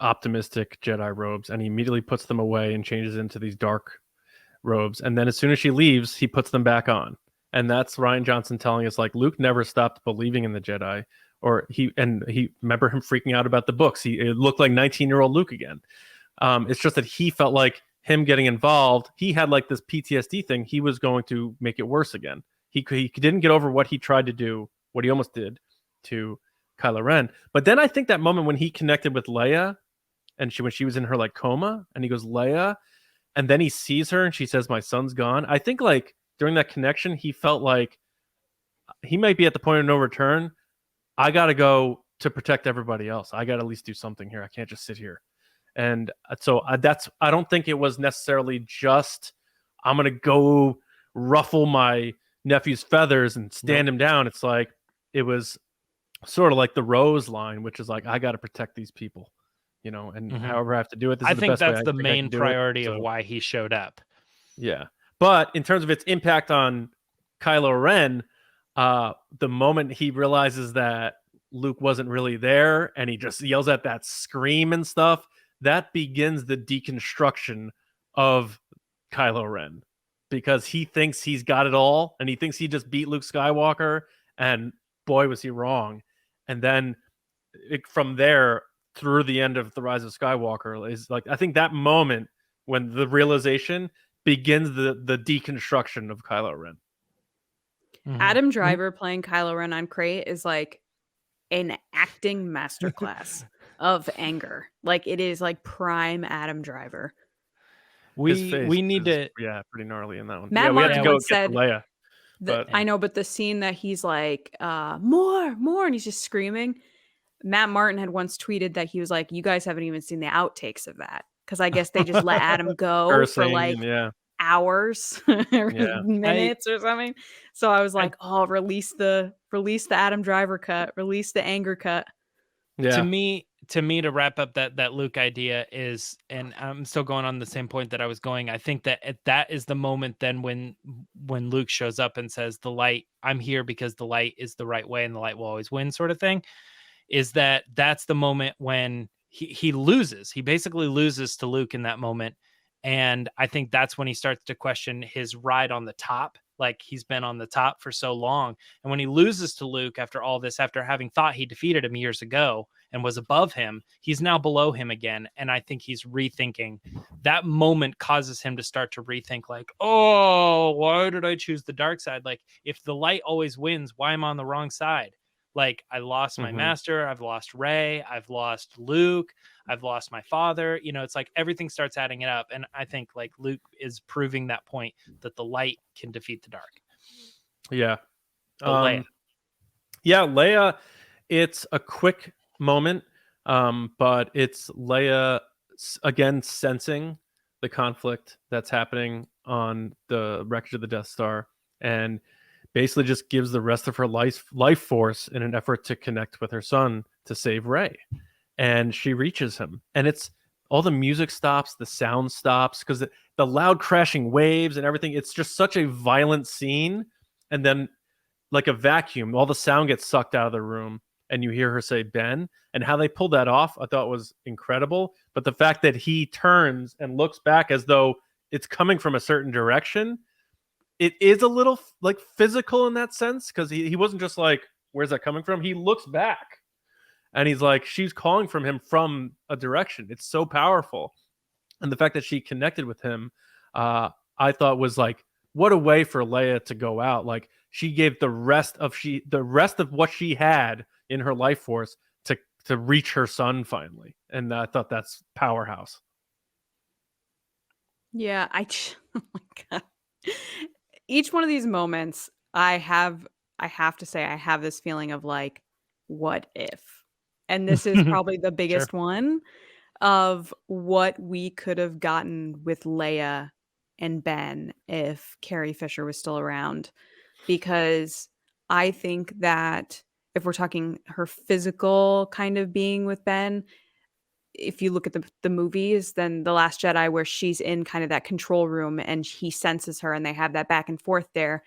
optimistic Jedi robes, and he immediately puts them away and changes into these dark robes. And then as soon as she leaves, he puts them back on. And that's Rian Johnson telling us, like, Luke never stopped believing in the Jedi, or he remember him freaking out about the books. It looked like 19-year-old Luke again. It's just that he felt like him getting involved, he had like this PTSD thing. He was going to make it worse again. He didn't get over what he tried to do, what he almost did to Kylo Ren. But then I think that moment when he connected with Leia, and when she was in her like coma, and he goes, Leia, and then he sees her and she says, my son's gone. I think like during that connection, he felt like he might be at the point of no return. I got to go to protect everybody else. I got to at least do something here. I can't just sit here. And so I don't think it was necessarily just, I'm going to go ruffle my nephew's feathers and stand him down. It's like it was sort of like the Rose line, which is like, I got to protect these people, and however I have to do it. This is the think best way that's the main priority of so, why he showed up. Yeah. But in terms of its impact on Kylo Ren, the moment he realizes that Luke wasn't really there and he just yells at that scream and stuff, that begins the deconstruction of Kylo Ren, because he thinks he's got it all and he thinks he just beat Luke Skywalker, and boy was he wrong. And then from there through the end of The Rise of Skywalker is like, I think that moment when the realization begins the deconstruction of Kylo Ren. Adam Driver playing Kylo Ren on Crate is like an acting masterclass of anger. Like, it is like prime Adam Driver. We need to pretty gnarly in that one. Matt we had to Martin go once get said to Leia. I know, but the scene that he's like, more, and he's just screaming. Matt Martin had once tweeted that he was like, you guys haven't even seen the outtakes of that. Because I guess they just let Adam go for like hours or minutes or something. So I was like, release the Adam Driver cut, release the anger cut. Yeah. To me, to wrap up that Luke idea is, and I'm still going on the same point that I was going, I think that is the moment then when Luke shows up and says, the light, I'm here because the light is the right way and the light will always win, sort of thing, is that's the moment when he loses. He basically loses to Luke in that moment. And I think that's when he starts to question his ride on the top. Like, he's been on the top for so long. And when he loses to Luke after all this, after having thought he defeated him years ago and was above him, he's now below him again. And I think he's rethinking. That moment causes him to start to rethink, like, oh, why did I choose the dark side? Like, if the light always wins, why am I on the wrong side? Like, I lost my master, I've lost Rey, I've lost Luke, I've lost my father. It's like everything starts adding it up. And I think like Luke is proving that point that the light can defeat the dark. Yeah. Leia. Yeah, Leia, it's a quick moment, but it's Leia again sensing the conflict that's happening on the wreckage of the Death Star, and basically just gives the rest of her life force in an effort to connect with her son to save Rey. And she reaches him, and it's all the music stops, the sound stops, because the loud crashing waves and everything, it's just such a violent scene. And then like a vacuum, all the sound gets sucked out of the room and you hear her say Ben, and how they pulled that off I thought was incredible. But the fact that he turns and looks back as though it's coming from a certain direction, it is a little like physical in that sense, because he wasn't just like, where's that coming from? He looks back and he's like, she's calling from him from a direction. It's so powerful. And the fact that she connected with him, I thought was like, what a way for Leia to go out. Like, she gave the rest of what she had in her life force to reach her son finally. And I thought that's powerhouse. Yeah, oh my God. Each one of these moments, I have to say, I have this feeling of like, what if? And this is probably the biggest one of what we could have gotten with Leia and Ben if Carrie Fisher was still around. Because I think that if we're talking her physical kind of being with Ben, if you look at the movies, then The Last Jedi, where she's in kind of that control room and he senses her and they have that back and forth there,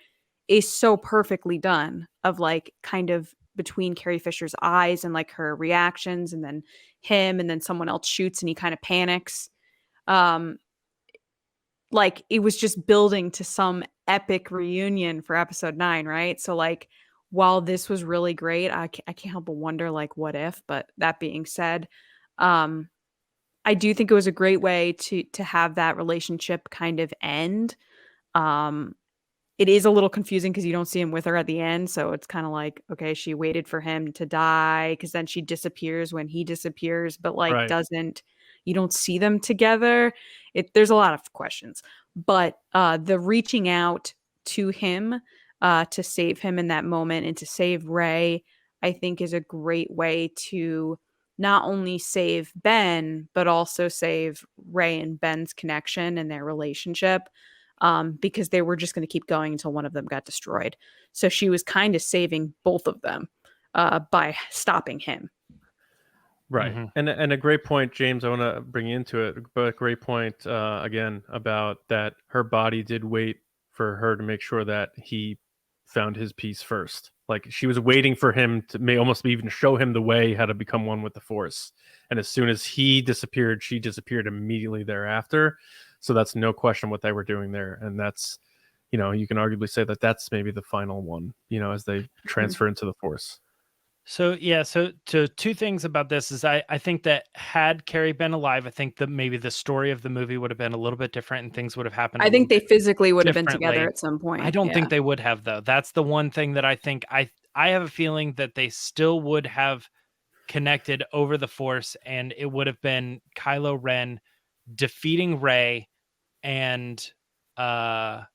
is so perfectly done, of like kind of between Carrie Fisher's eyes and like her reactions, and then him, and then someone else shoots and he kind of panics. Like, it was just building to some epic reunion for episode 9, right? So like, while this was really great, I can't help but wonder like, what if? But that being said, I do think it was a great way to have that relationship kind of end. It is a little confusing because you don't see him with her at the end. So it's kind of like, okay, she waited for him to die, because then she disappears when he disappears, but like you don't see them together. There's a lot of questions, but the reaching out to him to save him in that moment and to save Rey, I think is a great way to not only save Ben, but also save Rey and Ben's connection and their relationship. because they were just going to keep going until one of them got destroyed. So she was kind of saving both of them by stopping him. Right. And a great point, James, I want to bring you into it, but a great point, again, about that her body did wait for her to make sure that he found his peace first. Like, she was waiting for him to almost even show him the way how to become one with the Force. And as soon as he disappeared, she disappeared immediately thereafter. So that's no question what they were doing there. And that's, you know, you can arguably say that that's maybe the final one, you know, as they transfer into the Force. So two things about this is I think that had Carrie been alive, I think that maybe the story of the movie would have been a little bit different and things would have happened. I think they physically would have been together at some point. I don't think they would have, though. That's the one thing that I think I have a feeling that they still would have connected over the Force, and it would have been Kylo Ren defeating Rey and Princess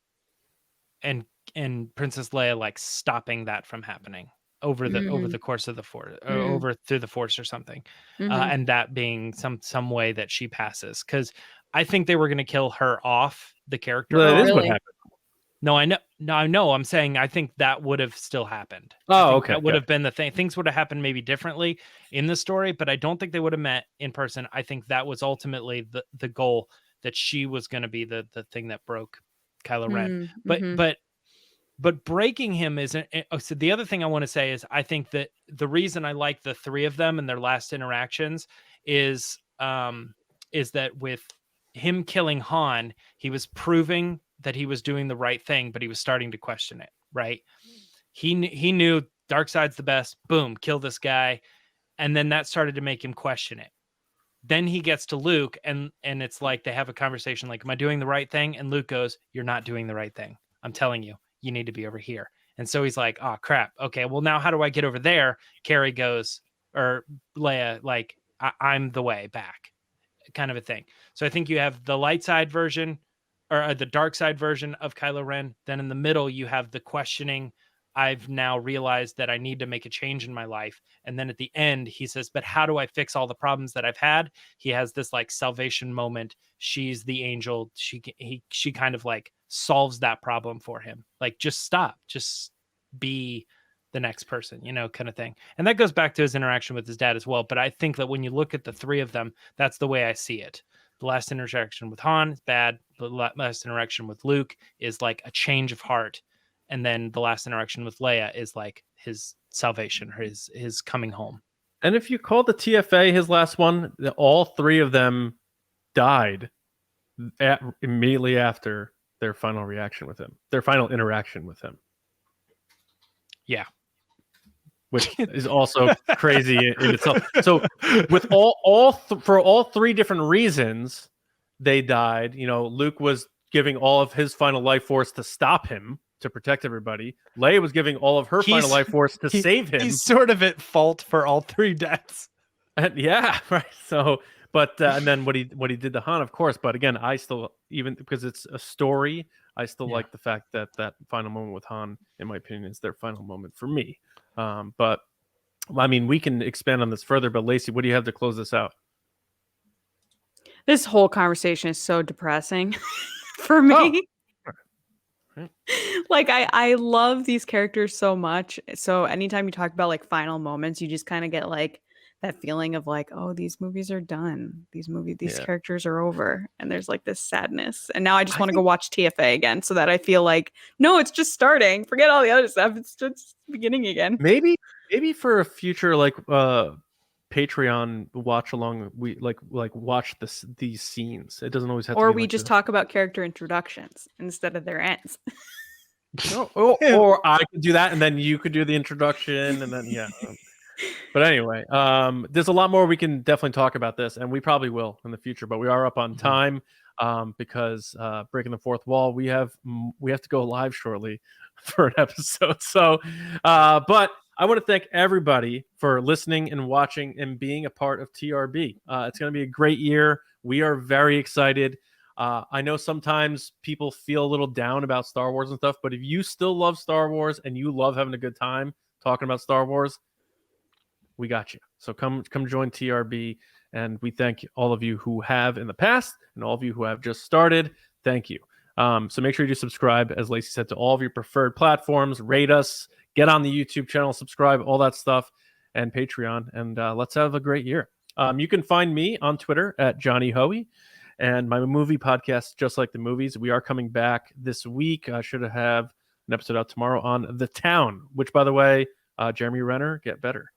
Leia like stopping that from happening over the course of the Force, or over through the Force or something, and that being some way that she passes, because I think they were going to kill her off, the character. Well, that is what happened. No, I know. I'm saying I think that would have still happened. Oh, okay. That would have been the thing. Things would have happened maybe differently in the story, but I don't think they would have met in person. I think that was ultimately the goal, that she was going to be the thing that broke Kylo Ren. But breaking him isn't. So the other thing I want to say is I think that the reason I like the three of them and their last interactions is that with him killing Han, he was proving that he was doing the right thing, but he was starting to question it. Right? He knew dark side's the best. Boom, kill this guy, and then that started to make him question it. Then he gets to Luke, and it's like they have a conversation like, "Am I doing the right thing?" And Luke goes, "You're not doing the right thing. I'm telling you. You need to be over here." And so he's like, "Oh crap. Okay, well now how do I get over there?" Carrie goes, or Leia, like, I'm the way back, kind of a thing. So I think you have the light side version, or the dark side version of Kylo Ren. Then in the middle, you have the questioning. I've now realized that I need to make a change in my life. And then at the end, he says, "But how do I fix all the problems that I've had?" He has this like salvation moment. She's the angel. She kind of like solves that problem for him. Like, just stop, just be the next person, you know, kind of thing. And that goes back to his interaction with his dad as well. But I think that when you look at the three of them, that's the way I see it. The last interaction with Han is bad. The last interaction with Luke is like a change of heart. And then the last interaction with Leia is like his salvation, or his coming home. And if you call the TFA his last one, all three of them died immediately after their final reaction with him, their final interaction with him. Yeah. Which is also crazy in itself. So with for all three different reasons, they died. You know, Luke was giving all of his final life force to stop him, to protect everybody. Leia was giving all of her final life force to save him. He's sort of at fault for all three deaths. And yeah, right. So, but and then what he did to Han, of course. But again, I still, even because it's a story, I still like the fact that that final moment with Han, in my opinion, is their final moment for me. But I mean, we can expand on this further. But Lacey, what do you have to close this out? This whole conversation is so depressing for me. Oh. Like, I love these characters so much. So anytime you talk about like final moments, you just kind of get like that feeling of like, oh, these movies are done. These characters are over. And there's like this sadness. And now I just want to go watch TFA again, so that I feel like, no, it's just starting. Forget all the other stuff. It's just beginning again. Maybe for a future like Patreon watch along, we like watch these scenes. It doesn't always have to be, or we like, just talk about character introductions instead of their ends. or I could do that, and then you could do the introduction, and then but anyway, there's a lot more we can definitely talk about this, and we probably will in the future, but we are up on time because breaking the fourth wall, we have to go live shortly for an episode. So but I want to thank everybody for listening and watching and being a part of TRB. It's going to be a great year. We are very excited. I know sometimes people feel a little down about Star Wars and stuff, but if you still love Star Wars and you love having a good time talking about Star Wars, we got you. So come join TRB, and we thank all of you who have in the past and all of you who have just started. Thank you. So make sure you do subscribe, as Lacey said, to all of your preferred platforms. Rate us, get on the YouTube channel, subscribe, all that stuff, and Patreon. And let's have a great year. You can find me on Twitter at Johnny Hoey, and my movie podcast, Just Like the Movies. We are coming back this week. I should have an episode out tomorrow on The Town, which, by the way, Jeremy Renner, get better.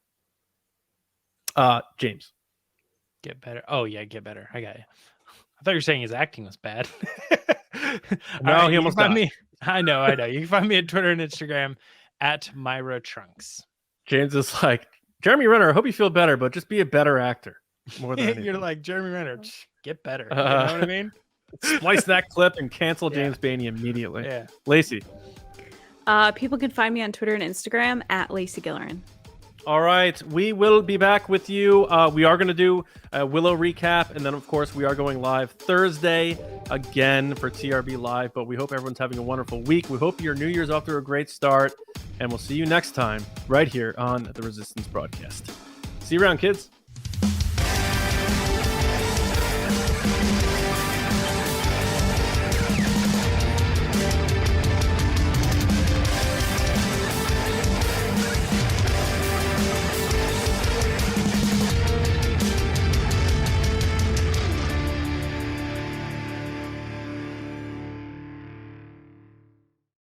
James. Get better. Oh, yeah, get better. I got you. I thought you were saying his acting was bad. No, he almost died. I know. You can find me on Twitter and Instagram at Myra Trunks. James is like, Jeremy Renner, I hope you feel better, but just be a better actor. More than anything. You're like, Jeremy Renner, get better. You know what I mean? Splice that clip and cancel James Baney immediately. Yeah. Lacey. People can find me on Twitter and Instagram at Lacey Gillerin. All right, we will be back with you. We are going to do a Willow recap, and then, of course, we are going live Thursday again for TRB Live, but we hope everyone's having a wonderful week. We hope your New Year's off to a great start, and we'll see you next time right here on the Resistance Broadcast. See you around, kids.